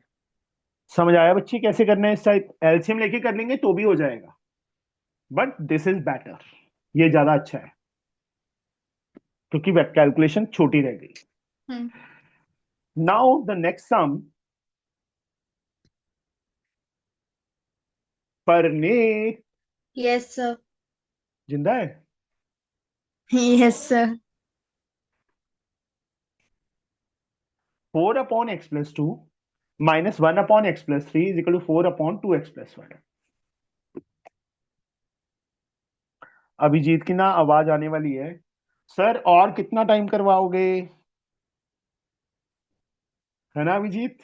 [SPEAKER 1] समझ आया बच्चे कैसे करना है? इस टाइप एलसीएम लेके कर लेंगे तो भी हो जाएगा, बट दिस इज बेटर, ये ज्यादा अच्छा है क्योंकि कैलकुलेशन छोटी रह गई।
[SPEAKER 2] Hmm.
[SPEAKER 1] Now the next sum, Parneet
[SPEAKER 6] yes sir.
[SPEAKER 1] जिंदा है?
[SPEAKER 6] Yes sir.
[SPEAKER 1] 4 upon x plus 2 minus 1 upon x plus 3 is equal to 4 upon 2x plus 1. Abhijit की ना आवाज आने वाली है। सर और कितना टाइम करवाओगे, है ना अभिजीत?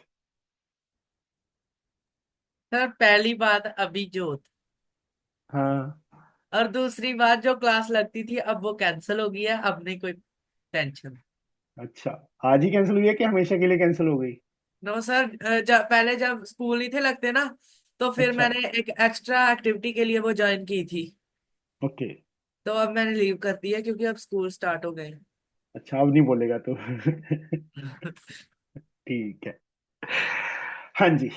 [SPEAKER 8] सर पहली बात अभिजोत,
[SPEAKER 1] हाँ,
[SPEAKER 8] और दूसरी बात जो क्लास लगती थी अब वो कैंसिल हो गई है, अब नहीं कोई टेंशन।
[SPEAKER 1] अच्छा, आज ही कैंसिल हुई है कि हमेशा के लिए कैंसिल हो गई?
[SPEAKER 8] नो सर, पहले जब स्कूल नहीं थे लगते ना, तो फिर
[SPEAKER 1] अच्छा,
[SPEAKER 8] मैंने एक एक्स्ट्रा एक्टिविटी के लिए वो ज्वाइन की थी।
[SPEAKER 1] ओके।
[SPEAKER 8] तो अब मैंने लीव कर दी है क्योंकि अब स्कूल स्टार्ट हो गए
[SPEAKER 1] अच्छा, अब नहीं बोलेगा तो
[SPEAKER 8] हैं।
[SPEAKER 1] ठीक है। हाँ जी,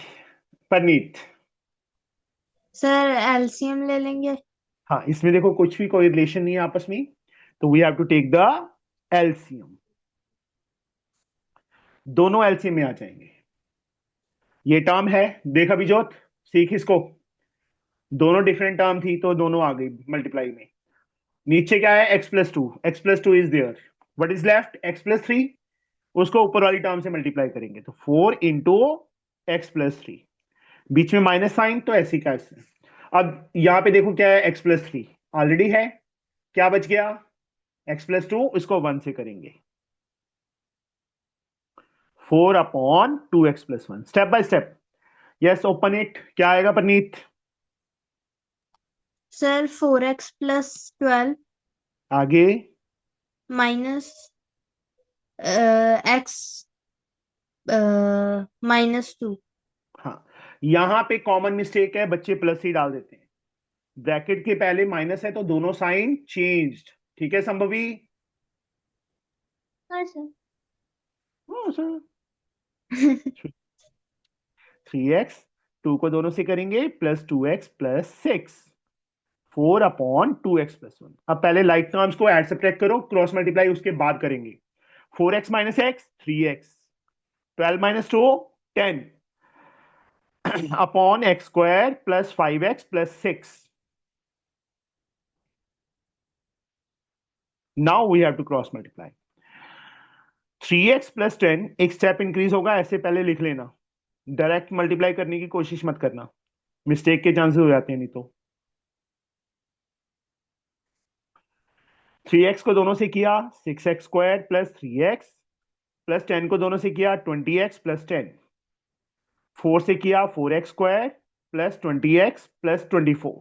[SPEAKER 1] परनीत।
[SPEAKER 6] सर एलसीएम ले लेंगे।
[SPEAKER 1] हाँ, इसमें देखो कुछ भी कोई रिलेशन नहीं है आपस में, तो we have to take the LCM. दोनों एलसीएम में आ जाएंगे। ये टर्म है, देख अभिजोत, सीख इसको। दोनों डिफरेंट टर्म थी तो दोनों आ गई मल्टीप्लाई में। नीचे क्या है? x+2, x+2 is there, what is left? x+3। उसको ऊपर वाली टर्म से मल्टीप्लाई करेंगे तो 4 इंटू x+3, बीच में माइनस साइन, तो ऐसी का ऐसे। अब यहां पे देखो क्या है, x+3 ऑलरेडी है, क्या बच गया? x+2, इसको 1 से करेंगे, 4/2x+1, step by step. Yes, open it. क्या आएगा परनीत?
[SPEAKER 6] सर 4x+12
[SPEAKER 1] आगे?
[SPEAKER 6] Minus x -2।
[SPEAKER 1] हाँ, यहां पे कॉमन मिस्टेक है, बच्चे प्लस ही डाल देते हैं। ब्रैकेट के पहले माइनस है तो दोनों साइन चेंज्ड। ठीक है संभवी?
[SPEAKER 3] हाँ सर।
[SPEAKER 1] हाँ सर। 3x, 2 को दोनों से करेंगे, +2x+6, 4/2x+1। अब पहले लाइक टर्म्स को ऐड सब्ट्रैक्ट करो, क्रॉस मल्टीप्लाई उसके बाद करेंगे। 4x - x 3x, 12 - 2 10 upon x² +5x+6। Now we have to cross multiply. 3x + 10, एक स्टेप इंक्रीज होगा, ऐसे पहले लिख लेना। डायरेक्ट मल्टीप्लाई करने की कोशिश मत करना, मिस्टेक के चांसेस हो जाते हैं नहीं तो। 3x को दोनों से किया 6x² + 3x, प्लस 10 को दोनों से किया 20x + 10, 4 से किया 4x² + 20x + 24,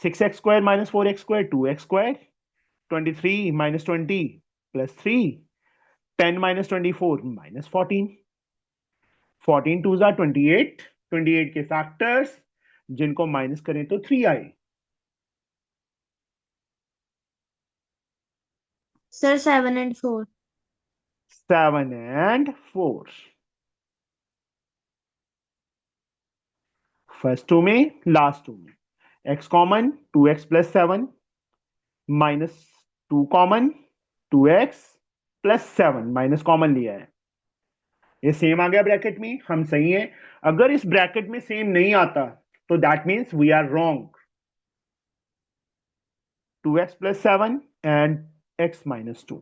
[SPEAKER 1] 6x² - 4x² 2x², 23 - 20 + 3, 10 - 24 -14, 14 2s are 28, 28 के फैक्टर्स जिनको माइनस करें तो 3 आए।
[SPEAKER 6] Sir 7 and 4।
[SPEAKER 1] 7 and 4, first two में लास्ट टू में। x common 2x + 7, -2 common 2x + 7, minus common लिया है, ये सेम आ गया ब्रैकेट में, हम सही है। अगर इस ब्रैकेट में सेम नहीं आता तो that means we are wrong. 2x + 7 and x - 2,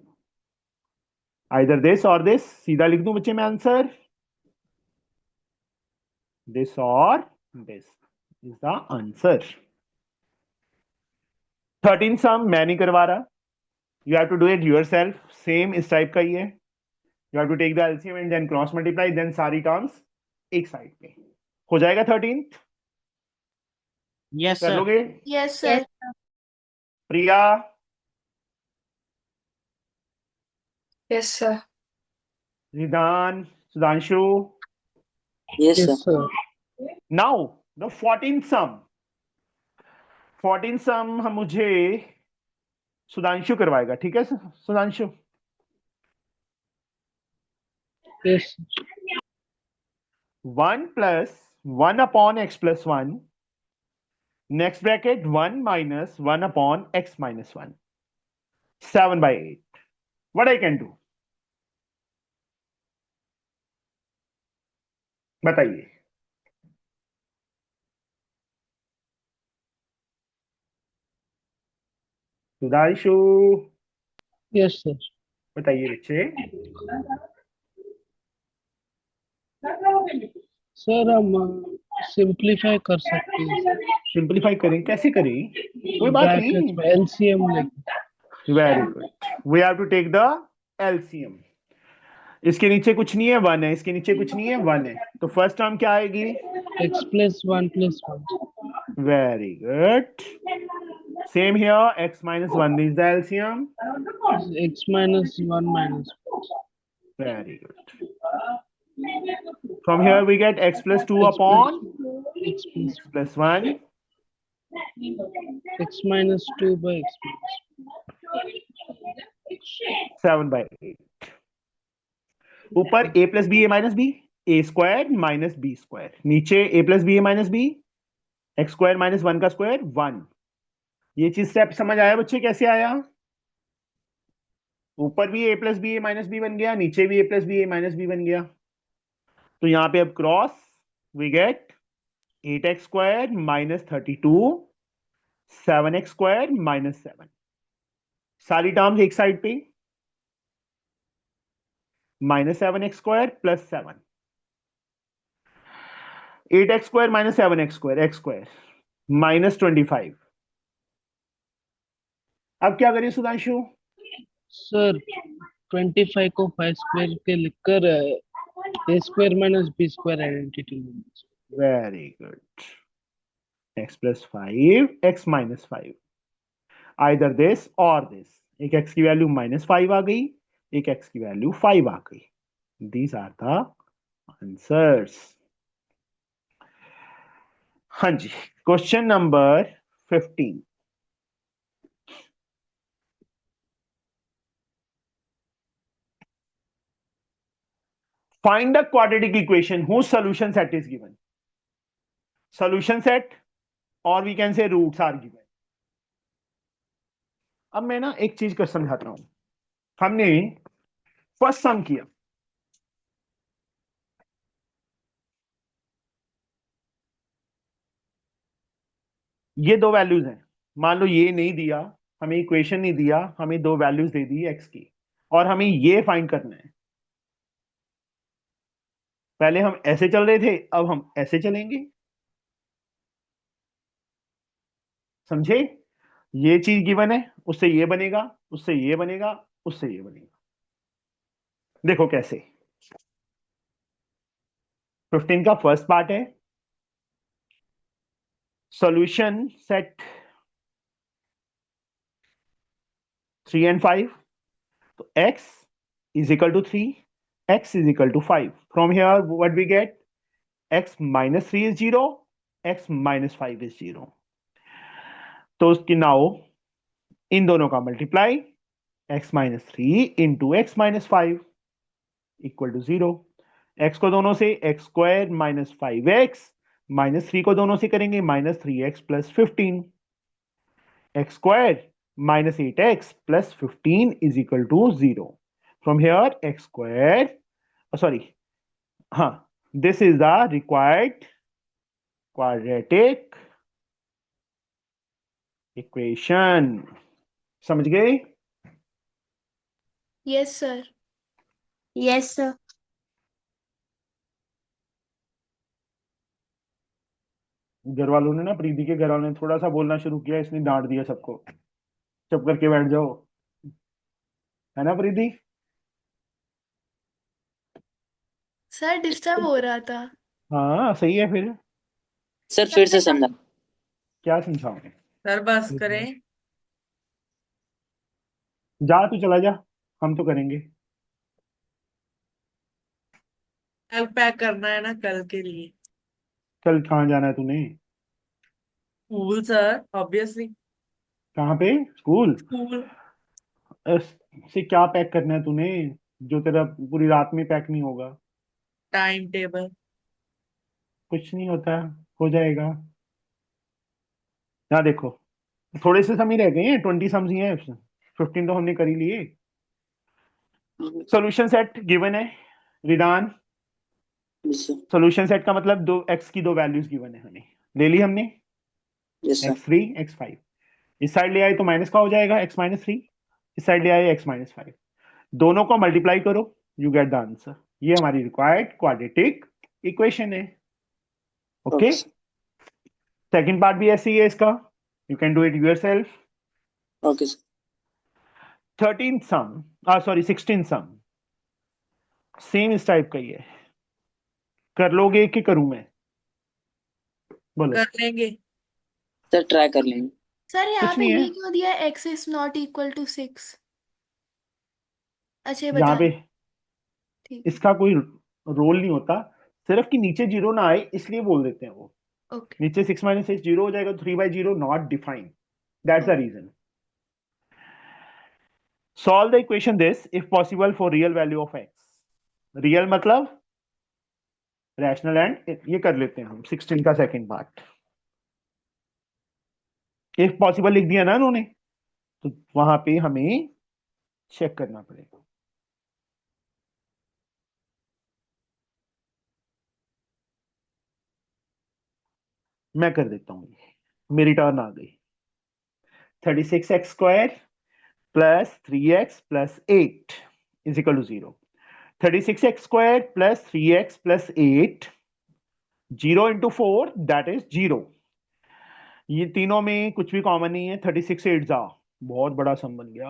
[SPEAKER 1] either this और दिस। सीधा लिख दूं बच्चे में आंसर, दिस और this is the answer. 13 sum मैं नहीं करवा रहा, you have to do it yourself, same इस टाइप का ही है। You have to take the LCM and then cross multiply, then सारी टर्म्स एक साइड पे हो जाएगा। 13
[SPEAKER 5] यस
[SPEAKER 1] कर
[SPEAKER 5] सर।
[SPEAKER 1] लोगे?
[SPEAKER 2] Yes
[SPEAKER 6] yes.
[SPEAKER 2] Sir.
[SPEAKER 1] Priya,
[SPEAKER 2] yes sir.
[SPEAKER 1] Ridan, Sudhanshu.
[SPEAKER 4] Yes, sir.
[SPEAKER 7] Yes, sir.
[SPEAKER 1] Now the 14 sum, 14 sum हम मुझे सुधांशु करवाएगा, ठीक है Sudhanshu?
[SPEAKER 7] Yes.
[SPEAKER 1] 1 + 1/x+1, next bracket 1 - 1/x - 1, 7/8। What I can do, बताइए। Sudhanshu,
[SPEAKER 7] Yes, sir.
[SPEAKER 1] बताइए बच्चे।
[SPEAKER 7] सर हम सिंप्लीफाई कर सकते हैं सर,
[SPEAKER 1] सिंपलीफाई करें, कैसे करें? कोई बात
[SPEAKER 7] ब्रैकेट्स
[SPEAKER 1] नहीं,
[SPEAKER 7] में एलसीएम लेके।
[SPEAKER 1] Very good, we have to take the LCM. इसके नीचे कुछ नहीं है, 1 है, इसके नीचे कुछ नहीं है, 1 है, तो फर्स्ट टर्म क्या आएगी?
[SPEAKER 7] x plus 1 plus 1.
[SPEAKER 1] Very good. Same here. X minus 1 is the LCM.
[SPEAKER 7] X minus 1 minus
[SPEAKER 1] Very good. From here we get x plus 2
[SPEAKER 7] x
[SPEAKER 1] upon
[SPEAKER 7] x plus
[SPEAKER 1] x plus 1.
[SPEAKER 7] x minus 2 by x minus
[SPEAKER 1] 7 by 8. ऊपर a plus b a minus b a square minus B square, नीचे a plus b a minus b x square minus 1 का square 1। ये चीज step समझ आया बच्चे, कैसे आया? ऊपर भी a plus b a minus b बन गया, नीचे भी a plus b a minus b बन गया। तो यहां पे अब cross we get 8x square minus 32, 7x square minus 7। सारी टर्म्स एक साइड पे, minus 7x square plus 7, 8x square minus 7x square x square minus 25। अब क्या करें सुधांशु?
[SPEAKER 7] सर 25 को 5 स्क्वायर के लिखकर a square minus b square identity.
[SPEAKER 1] Very good. x plus 5 x minus 5, either this और दिस। एक x की वैल्यू माइनस 5 आ गई, एक x की वैल्यू 5 आ गई। These are the answers. हाँ जी, question number 15। Find the quadratic equation whose solution set is given. Solution set or we can say roots are given. अब मैं ना एक चीज कर समझाता हूं। हमने फर्स्ट सम किया, ये दो वैल्यूज हैं। मान लो ये नहीं दिया, हमें इक्वेशन नहीं दिया, हमें दो वैल्यूज दे दी एक्स की, और हमें ये फाइंड करना है। पहले हम ऐसे चल रहे थे, अब हम ऐसे चलेंगे। समझे? ये चीज गिवन है, उससे ये बनेगा, उससे ये बनेगा, उससे ये बनेगा। देखो कैसे। 15 का फर्स्ट पार्ट है सॉल्यूशन सेट 3 and 5। तो x is equal to 3, x is equal to 5. From here what we get? x minus 3 is 0, x minus 5 is 0. तो उसकी नाउ इन दोनों का multiply, x minus 3 into x minus 5 equal to 0। x को दोनों से x square minus 5x minus 3 को दोनों से करेंगे minus 3x plus 15, x square minus 8x plus 15 is equal to 0. From here x square, this is the required quadratic equation. समझ गए?
[SPEAKER 2] Yes sir.
[SPEAKER 6] Yes sir.
[SPEAKER 1] घर वालों ने ना, प्रीति के घर वालों ने थोड़ा सा बोलना शुरू किया, इसने डांट दिया सबको, चुप करके बैठ जाओ, है ना प्रीति?
[SPEAKER 2] सर डिस्टर्ब हो रहा था।
[SPEAKER 1] हाँ सही है। फिर
[SPEAKER 4] सर फिर से समझा।
[SPEAKER 1] क्या समझाऊं?
[SPEAKER 8] सर बस करें।
[SPEAKER 1] जा तू, चला जा, हम तो करेंगे।
[SPEAKER 8] बैग पैक करना है ना कल के लिए।
[SPEAKER 1] कल कहाँ जाना है तूने?
[SPEAKER 8] स्कूल सर, ऑब्वियसली
[SPEAKER 1] कहाँ पे? स्कूल?
[SPEAKER 8] स्कूल।
[SPEAKER 1] से क्या पैक करना है तूने जो तेरा पूरी रात में पैक नहीं होगा?
[SPEAKER 8] Time table.
[SPEAKER 1] कुछ नहीं होता, हो जाएगा। यहाँ देखो, थोड़े से सम ही रह गए हैं, 20 सम्स ही हैं, 15 तो हमने कर ही लिए। सॉल्यूशन सेट गिवन है Ridan.
[SPEAKER 4] Yes sir.
[SPEAKER 1] Solution set का मतलब दो एक्स की दो वैल्यूज गिवन है, हमें ले ली हमने,
[SPEAKER 4] यस सर।
[SPEAKER 1] x3 x5। इस साइड ले आए तो माइनस का हो जाएगा x माइनस 3, इस साइड ले आए x माइनस 5। दोनों को मल्टीप्लाई करो, यू गेट द आंसर। ये हमारी रिक्वायर्ड क्वाड्रेटिक इक्वेशन है। ओके, सेकंड पार्ट भी ऐसे ही है इसका, you can do it yourself.
[SPEAKER 4] Okay sir.
[SPEAKER 1] 13th sum, 16th sum same इस टाइप का ही है। कर लोगे कि करूं मैं? बोलो।
[SPEAKER 8] कर लेंगे।
[SPEAKER 4] सर ट्राई कर लेंगे।
[SPEAKER 2] सर यहाँ
[SPEAKER 1] कुछ
[SPEAKER 2] पे
[SPEAKER 1] नहीं है
[SPEAKER 2] ये क्यों दिया x is not equal to 6? अच्छा ये
[SPEAKER 1] यहाँ
[SPEAKER 2] बता
[SPEAKER 1] पे।
[SPEAKER 2] दो। ठीक है।
[SPEAKER 1] इसका कोई रोल नहीं होता, सिर्फ कि नीचे जीरो ना आए इसलिए बोल देते हैं वो।
[SPEAKER 2] ओके।
[SPEAKER 1] नीचे 6 - 6 जीरो हो जाएगा, 3/0 not defined, that's the reason. Solve the equation this if possible for real value of x. Real मतलब रैशनल एंड, ये कर लेते हैं हम 16 का सेकंड पार्ट। इफ पॉसिबल लिख दिया ना उन्होंने, तो वहां पे हमें चेक करना पड़ेगा। मैं कर देता हूं, ये मेरी टर्न आ गई। 36x² plus 3x plus 8 is equal to 0। 36x² plus 3x plus 8, 0 × 4 that is 0। ये तीनों में कुछ भी कॉमन नहीं है, 36 8 जा, बहुत बड़ा सम बन गया।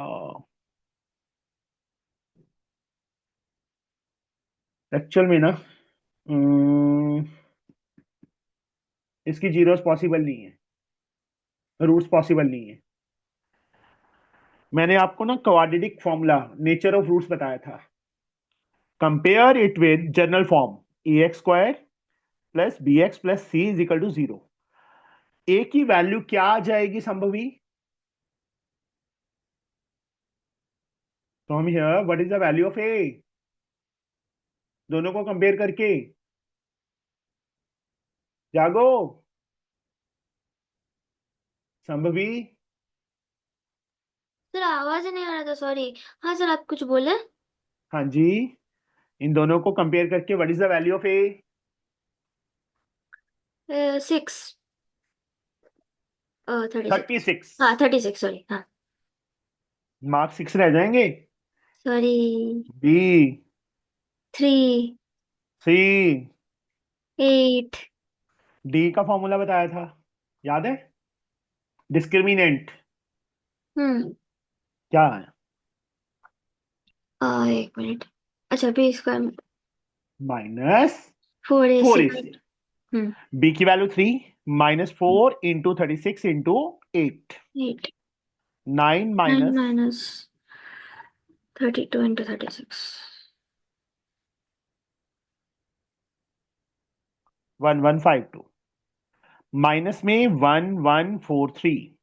[SPEAKER 1] एक्चुअल में ना इसकी जीरोस पॉसिबल नहीं है, रूट्स पॉसिबल नहीं है। मैंने आपको ना quadratic formula nature of roots बताया था, compare it with general form ax² plus bx plus c is equal to 0। A की वैल्यू क्या आ जाएगी Sambhavi? From here what is the value of A, दोनों को कंपेयर करके। जागो संभवी।
[SPEAKER 3] सर आवाज नहीं आ रहा था, सॉरी। हाँ सर, आप कुछ बोले?
[SPEAKER 1] हाँ जी, इन दोनों को कंपेयर करके what is the value of ए?
[SPEAKER 3] 6, 36।
[SPEAKER 1] 36।
[SPEAKER 3] हाँ 36, सॉरी। हाँ
[SPEAKER 1] मार्क 6 रह जाएंगे।
[SPEAKER 3] सॉरी।
[SPEAKER 1] बी,
[SPEAKER 3] 3,
[SPEAKER 1] सी,
[SPEAKER 3] 8।
[SPEAKER 1] डी का फॉर्मूला बताया था, याद है? डिस्क्रिमिनेंट
[SPEAKER 3] हम्म।
[SPEAKER 1] क्या है?
[SPEAKER 3] एक मिनट। अच्छा, B²
[SPEAKER 1] माइनस
[SPEAKER 3] 4AC।
[SPEAKER 1] 4ac।
[SPEAKER 3] हम्म।
[SPEAKER 1] बी की value 3, -4 into 36 into 8,
[SPEAKER 3] 8।
[SPEAKER 1] 9
[SPEAKER 3] 9
[SPEAKER 1] minus
[SPEAKER 3] minus 32 into 36।
[SPEAKER 1] 1152, minus में 1143।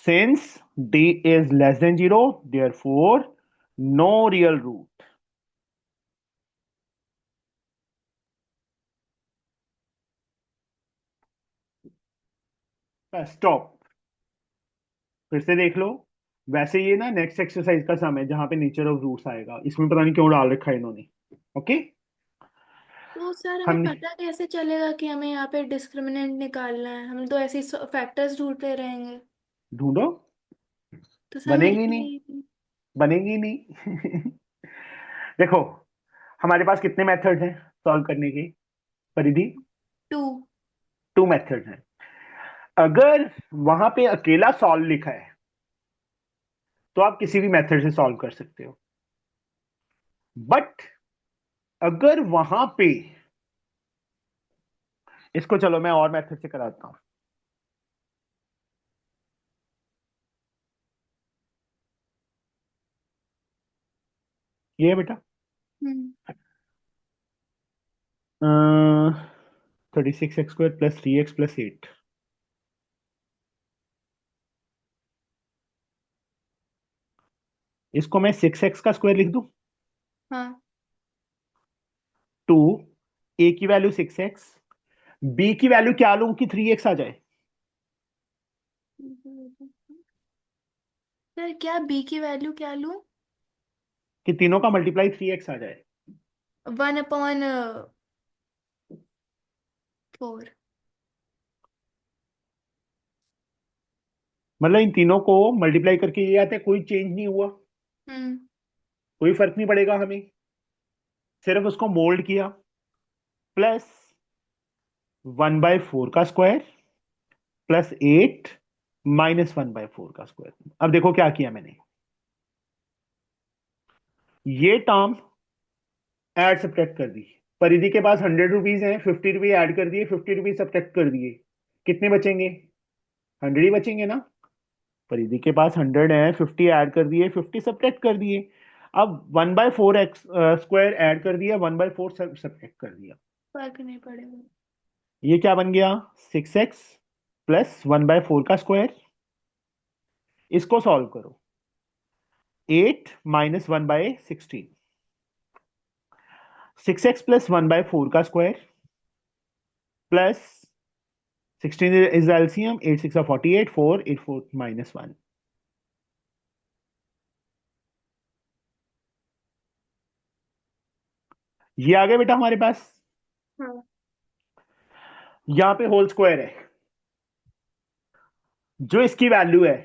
[SPEAKER 1] Since d is less than 0 therefore no real root। Stop. फिर से देख लो। वैसे ये ना नेक्स्ट एक्सरसाइज का सम है जहां पे नेचर ऑफ रूट्स आएगा, इसमें पता नहीं क्यों डाल रखा है इन्होंने। ओके।
[SPEAKER 2] तो सर हमें
[SPEAKER 1] हमने
[SPEAKER 2] पता कैसे चलेगा कि हमें यहाँ पे डिस्क्रिमिनेंट निकालना है? हम तो ऐसे ही फैक्टर्स ढूंढते रहेंगे।
[SPEAKER 1] ढूंढो,
[SPEAKER 2] तो सर
[SPEAKER 1] बनेगी
[SPEAKER 2] मेरे
[SPEAKER 1] नहीं,
[SPEAKER 2] लिए
[SPEAKER 1] बनेगी नहीं। देखो, हमारे पास कितने मेथड्स हैं सॉल्व करने के, परिधि?
[SPEAKER 2] 2।
[SPEAKER 1] 2 मेथड्स हैं। अगर वहां पे अकेला सॉल्व लिखा है तो आप किसी भी मेथड से सॉल्व कर सकते हो, बट अगर वहां पे, इसको चलो मैं और मेथड से कराता हूं। ये है बेटा,
[SPEAKER 2] हम्म।
[SPEAKER 1] 36x² plus 3x plus 8। इसको मैं 6x का स्क्वायर लिख दूं।
[SPEAKER 2] हाँ।
[SPEAKER 1] 2, ए की वैल्यू 6x, बी की वैल्यू क्या लूं कि 3x आ जाए?
[SPEAKER 2] सर क्या बी की वैल्यू क्या लूँ?
[SPEAKER 1] कि तीनों का मल्टीप्लाई 3x आ जाए।
[SPEAKER 2] 1/4।
[SPEAKER 1] मतलब इन तीनों को मल्टीप्लाई करके ये आता है, कोई चेंज नहीं हुआ,
[SPEAKER 2] हम्म।
[SPEAKER 1] कोई फर्क नहीं पड़ेगा हमें, सिर्फ उसको मोल्ड किया, प्लस 1/4 का स्क्वायर प्लस 8 -1/4 का स्क्वायर। अब देखो क्या किया मैंने, ये टर्म ऐड सब्ट्रैक्ट कर दी, परिधि के पास 100 रुपीज हैं, 50 रुपये ऐड कर दिए, 50 रुपीज सब्ट्रैक्ट कर दिए, कितने बचेंगे? 100 ही बचेंगे ना। परिधि के पास 100 है, 50 ऐड कर दिए, 50 सब्ट्रैक्ट कर दिए। अब 1/4 x स्क्वायर ऐड कर दिया, 1/4 सब्ट्रैक्ट कर दिया,
[SPEAKER 2] फर्क नहीं पड़ेगा।
[SPEAKER 1] ये क्या बन गया? 6x प्लस 1/4 का स्क्वायर। इसको सॉल्व करो, 8 माइनस 1/16, 6x प्लस 1/4 का square plus 16 is LCM, 8 6 are 48, 4 8 4 minus 1। ये आ गया बेटा हमारे पास।
[SPEAKER 2] हाँ।
[SPEAKER 1] यहां पे होल स्क्वायर है, जो इसकी वैल्यू है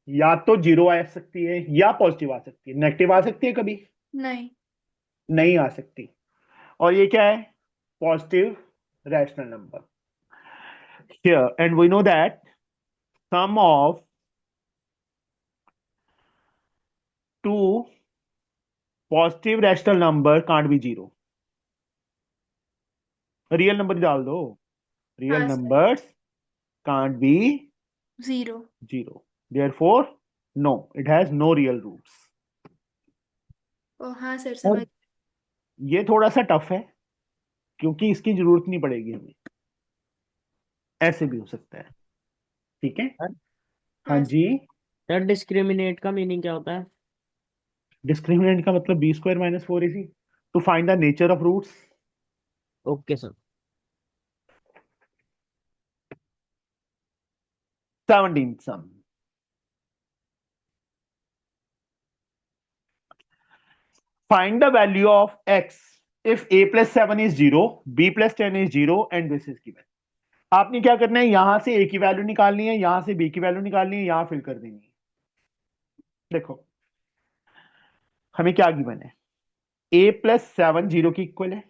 [SPEAKER 1] या तो जीरो आ सकती है या पॉजिटिव आ सकती है। नेगेटिव आ सकती है कभी?
[SPEAKER 2] नहीं।
[SPEAKER 1] नहीं आ सकती। और ये क्या है? Positive rational number. Here and we know that sum of two positive rational number can't be zero. Real number डाल दो, रियल
[SPEAKER 2] हाँ sir.
[SPEAKER 1] Numbers can't be
[SPEAKER 2] 0।
[SPEAKER 1] zero. Therefore, no, it has no real roots.
[SPEAKER 2] ओ हाँ sir,
[SPEAKER 5] sir
[SPEAKER 2] समझ।
[SPEAKER 1] ये थोड़ा सा tough है क्योंकि इसकी जरूरत नहीं पड़ेगी हमें, ऐसे भी हो सकता है। ठीक है।
[SPEAKER 5] सर
[SPEAKER 1] हाँ
[SPEAKER 2] हाँ
[SPEAKER 1] जी।
[SPEAKER 5] सर डिस्क्रिमिनेट का मीनिंग क्या होता है?
[SPEAKER 1] डिस्क्रिमिनेंट का मतलब b square minus 4ac to find the nature of roots.
[SPEAKER 5] Okay sir.
[SPEAKER 1] 17th sum, find the value of x if a plus 7 is 0, b plus 10 is 0 and this is given। आपने क्या करना है, यहां से a की value निकालनी है, यहां से b की वैल्यू निकालनी है, यहां फिल कर देनी है। देखो हमें क्या गिवन है, a प्लस 7 0 की इक्वल है,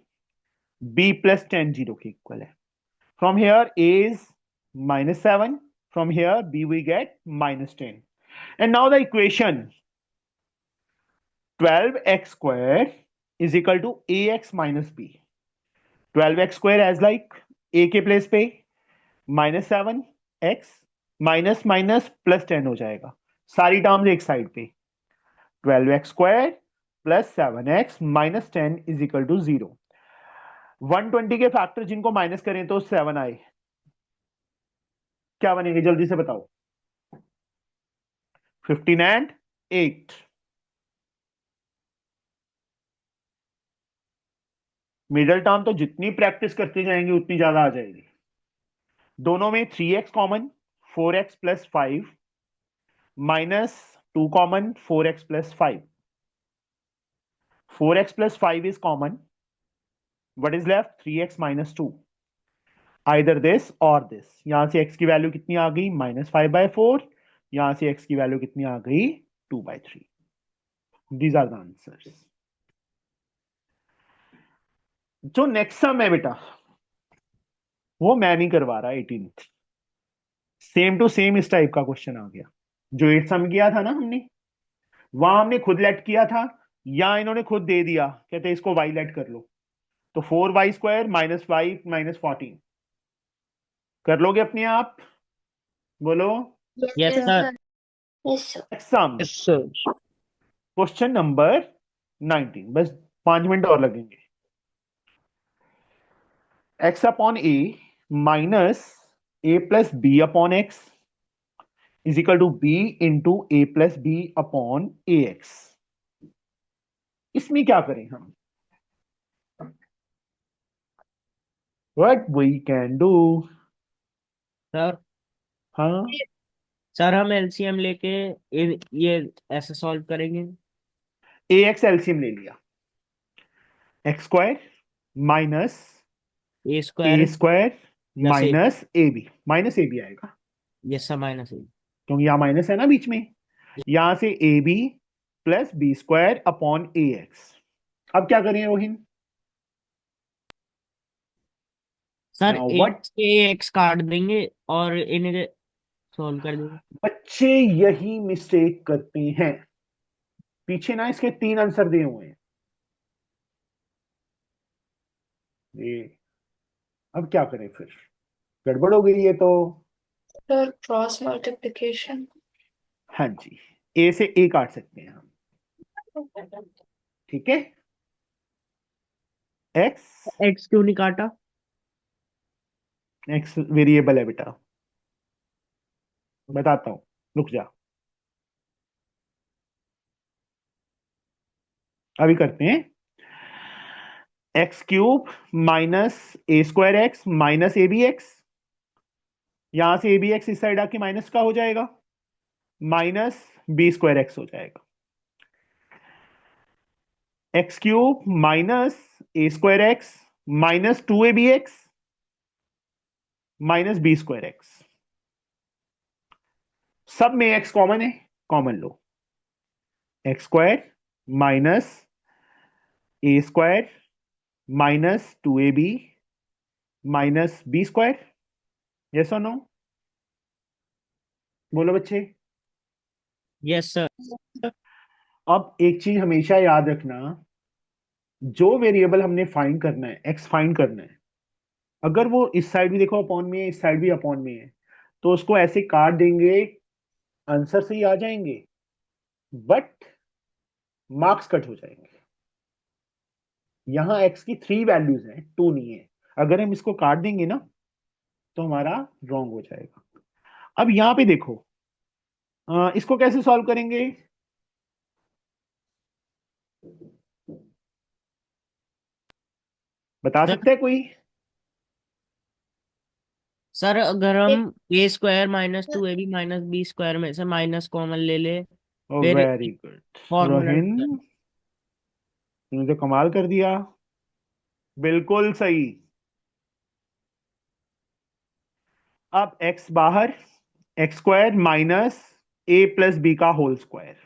[SPEAKER 1] b plus 10 0 के इक्वल है। From here a is minus 7, from here b we get minus 10, and now the equation 12x square is equal to ax minus b। 12x square as like a के place पे minus 7x minus minus plus 10 हो जाएगा, सारी terms एक side पे। 12x square plus 7x minus 10 is equal to 0। 120 के factor जिनको minus करें तो 7 आए, क्या बनेंगे जल्दी से बताओ? 15 and 8। मिडल टर्म तो जितनी प्रैक्टिस करते जाएंगे उतनी ज्यादा आ जाएगी। दोनों में 3x common, 4x plus 5 minus 2 common, 4x plus 5। 4x plus 5 is common, what is left? 3x minus 2, either this or this। यहां से x की वैल्यू कितनी आ गई? -5/4। यहां से x की वैल्यू कितनी आ गई? 2/3। These are the answers. जो नेक्स्ट सम है बेटा वो मैं नहीं करवा रहा, 18th सेम टू सेम इस टाइप का क्वेश्चन आ गया। जो 8 सम किया था ना हमने, वहां हमने खुद लेट किया था, या इन्होंने खुद दे दिया, कहते इसको y लेट कर लो, तो 4y स्क्वायर माइनस 5 माइनस 14 कर लोगे अपने आप? बोलो।
[SPEAKER 5] Yes
[SPEAKER 2] yes
[SPEAKER 5] sir.
[SPEAKER 2] Sir. Yes sir.
[SPEAKER 1] Sum
[SPEAKER 7] yes sir.
[SPEAKER 1] Question number 19, बस 5 मिनट और लगेंगे। x upon a minus a plus B upon x is equal to b into a plus B upon A x. इसमें क्या करें हम? What we can do?
[SPEAKER 5] Sir
[SPEAKER 1] हाँ,
[SPEAKER 5] sir हम LCM लेके ये ऐसे सॉल्व करेंगे।
[SPEAKER 1] ए एक्स एलसीएम ले लिया, x square minus
[SPEAKER 5] a
[SPEAKER 1] a
[SPEAKER 5] square
[SPEAKER 1] square
[SPEAKER 5] plus a.
[SPEAKER 1] Minus A b आएगा
[SPEAKER 5] यस सर, माइनस ए।
[SPEAKER 1] क्योंकि यहां माइनस है ना बीच में। यहां से ए b plus b square upon ए एक्स। अब क्या करें Rohin?
[SPEAKER 5] Sir
[SPEAKER 1] now
[SPEAKER 5] a
[SPEAKER 1] what?
[SPEAKER 5] से एक्स काट देंगे और इन्हें सॉल्व कर देंगे।
[SPEAKER 1] बच्चे यही मिस्टेक करते हैं। पीछे ना इसके 3 आंसर दिए हुए हैं, ये अब क्या करें फिर, गड़बड़ हो गई ये तो।
[SPEAKER 2] Sir cross multiplication.
[SPEAKER 1] हाँ जी, ए से ए काट सकते हैं हम, ठीक है। एक्स,
[SPEAKER 5] एक्स क्यों नहीं काटा?
[SPEAKER 1] एक्स वेरिएबल है बेटा, बताता हूं, रुक जा, अभी करते हैं। X cube minus A square x minus A B x, यहां से ए बी एक्स इस साइड आके माइनस का हो जाएगा, माइनस बी स्क्वायर एक्स हो जाएगा। X cube minus A square x minus 2ab x minus B square x, सब में एक्स कॉमन है, कॉमन लो। X square minus A square minus 2ab minus B square, yes और no, बोलो बच्चे।
[SPEAKER 5] Yes sir.
[SPEAKER 1] अब एक चीज हमेशा याद रखना, जो वेरिएबल हमने फाइंड करना है, एक्स फाइंड करना है, अगर वो इस साइड भी देखो अपॉन में है, इस साइड भी अपॉन में है, तो उसको ऐसे काट देंगे, आंसर से ही आ जाएंगे, बट मार्क्स कट हो जाएंगे। यहां एक्स की 3 वैल्यूज हैं, 2 नहीं है, अगर हम इसको काट देंगे ना तो हमारा रॉन्ग हो जाएगा। अब यहां पे देखो, इसको कैसे सॉल्व करेंगे, बता
[SPEAKER 5] सर
[SPEAKER 1] सकता है कोई?
[SPEAKER 5] सर अगर हम A square minus 2ab minus B square में से माइनस कॉमन ले ले,
[SPEAKER 1] ओ
[SPEAKER 5] फिर
[SPEAKER 1] वेरी गुड
[SPEAKER 5] फॉर्मूला।
[SPEAKER 1] रोहिन, तुमने तो कमाल कर दिया, बिल्कुल सही। अब एक्स बाहर, x square minus A plus B का होल स्क्वायर,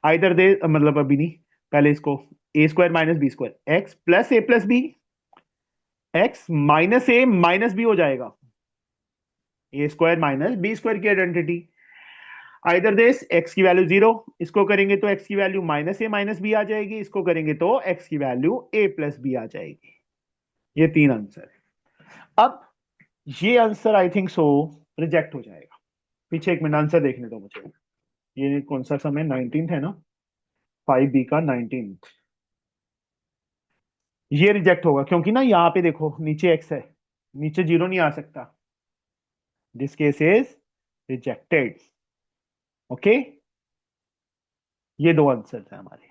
[SPEAKER 1] आइदर दे, मतलब अभी नहीं, पहले इसको A square minus B square, x plus A plus B, x minus A minus B हो जाएगा, A square minus B square की आइडेंटिटी, आइदर दिस, एक्स की वैल्यू 0, इसको करेंगे तो एक्स की value minus A minus B आ जाएगी, इसको करेंगे तो एक्स की वैल्यू ए प्लस बी आ जाएगी। ये 3 आंसर। अब ये answer I think so reject हो जाएगा, पीछे एक मिनट आंसर देखने दो मुझे, ये कौन सा समय 19th है ना, 5b का 19th, ये रिजेक्ट होगा क्योंकि ना यहाँ पे देखो नीचे एक्स है, नीचे 0 नहीं आ सकता, this case is rejected. Okay, ये 2 आंसर है हमारे।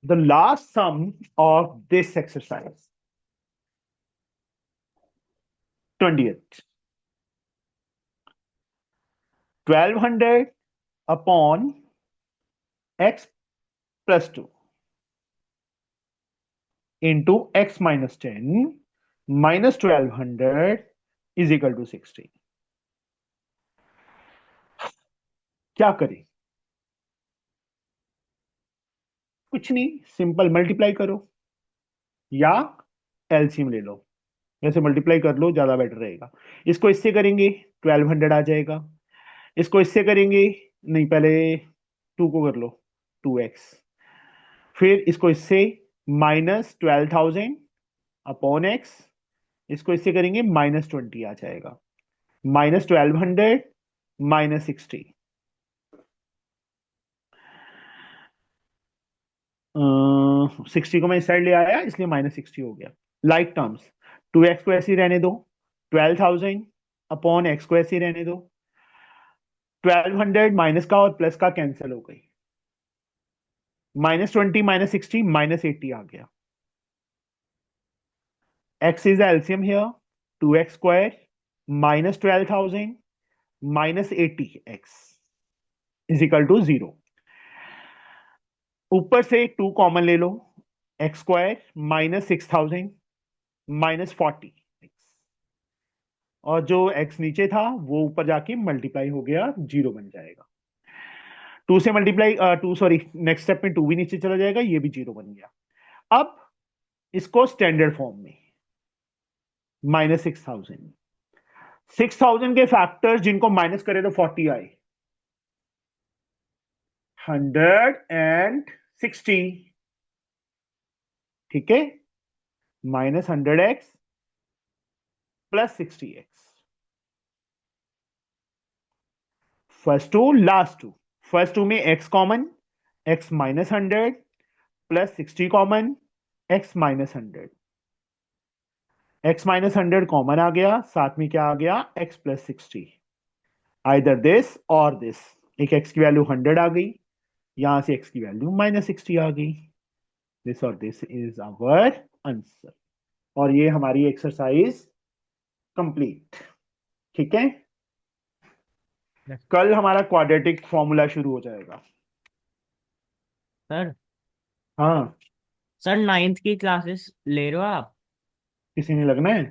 [SPEAKER 1] The last sum of this exercise 20th, 1200 upon x plus 2 into x minus 10 minus 1200 is equal to 60। क्या करें, कुछ नहीं, सिंपल मल्टीप्लाई करो या एलसीएम ले लो, वैसे मल्टीप्लाई कर लो ज्यादा बेटर रहेगा। इसको इससे करेंगे 1200 आ जाएगा, इसको इससे करेंगे, नहीं पहले 2 को कर लो 2x, फिर इसको इससे माइनस 12,000 अपॉन एक्स, इसको इससे करेंगे माइनस 20 आ जाएगा, माइनस 1200 माइनस 60, 60 को मैं इस साइड ले आया इसलिए माइनस 60 हो गया। लाइक टर्म्स, 2x को ऐसे ही रहने दो, 12,000 अपॉन एक्स को ऐसे ही रहने दो, 1200 माइनस का और प्लस का कैंसिल हो गई, -20 -60 -80 आ गया। x is the LCM here, 2x square minus 12,000 minus 80x is equal to 0। ऊपर से 2 कॉमन ले लो, x square minus 6,000 minus 40x, और जो x नीचे था वो ऊपर जाके मल्टीप्लाई हो गया, 0 बन जाएगा। 2 से मल्टीप्लाई, 2 सॉरी, नेक्स्ट स्टेप में 2 भी नीचे चला जाएगा, ये भी 0 बन गया। अब इसको स्टैंडर्ड फॉर्म में माइनस 6,000 के फैक्टर्स जिनको माइनस करे तो 40 आए, 160 ठीक है, -100x plus 60x। First two last two, first two में x common, x -100 plus 60 common, x -100, x -100 common आ गया, साथ में क्या आ गया, x प्लस 60। आइदर दिस और दिस, एक x की वैल्यू 100 आ गई, यहां से x की वैल्यू -60 आ गई। दिस और दिस इज आवर आंसर। और ये हमारी एक्सरसाइज कंप्लीट। ठीक है, कल हमारा क्वाड्रेटिक फॉर्मूला शुरू हो जाएगा।
[SPEAKER 5] सर
[SPEAKER 1] हाँ,
[SPEAKER 5] सर 9th की क्लासेस ले रहे हो आप?
[SPEAKER 1] किसी ने लगना है?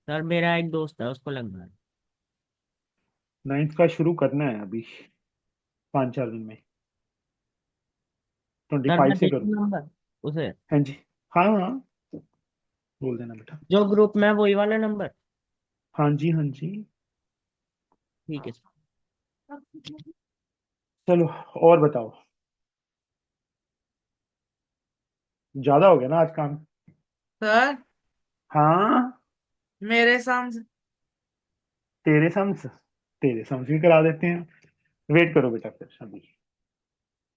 [SPEAKER 5] सर मेरा एक दोस्त है, उसको लगना है।
[SPEAKER 1] 9th का शुरू करना है अभी 5-4 दिन में,
[SPEAKER 5] सर
[SPEAKER 1] 25
[SPEAKER 5] मैं
[SPEAKER 1] से
[SPEAKER 5] दे
[SPEAKER 1] करूँ।
[SPEAKER 5] दूं नंबर उसे?
[SPEAKER 1] हाँ जी, हाँ हाँ, बोल देना बेटा।
[SPEAKER 5] जो ग्रुप में है वही वाला नंबर?
[SPEAKER 1] हाँ जी, हाँ जी।
[SPEAKER 5] ठीक है सर।
[SPEAKER 1] चलो, और बताओ, ज्यादा हो गया ना आज काम?
[SPEAKER 8] सर
[SPEAKER 1] हाँ,
[SPEAKER 8] मेरे सामने
[SPEAKER 1] तेरे सम्स भी करा देते हैं। वेट करो बेटा फिर अभी।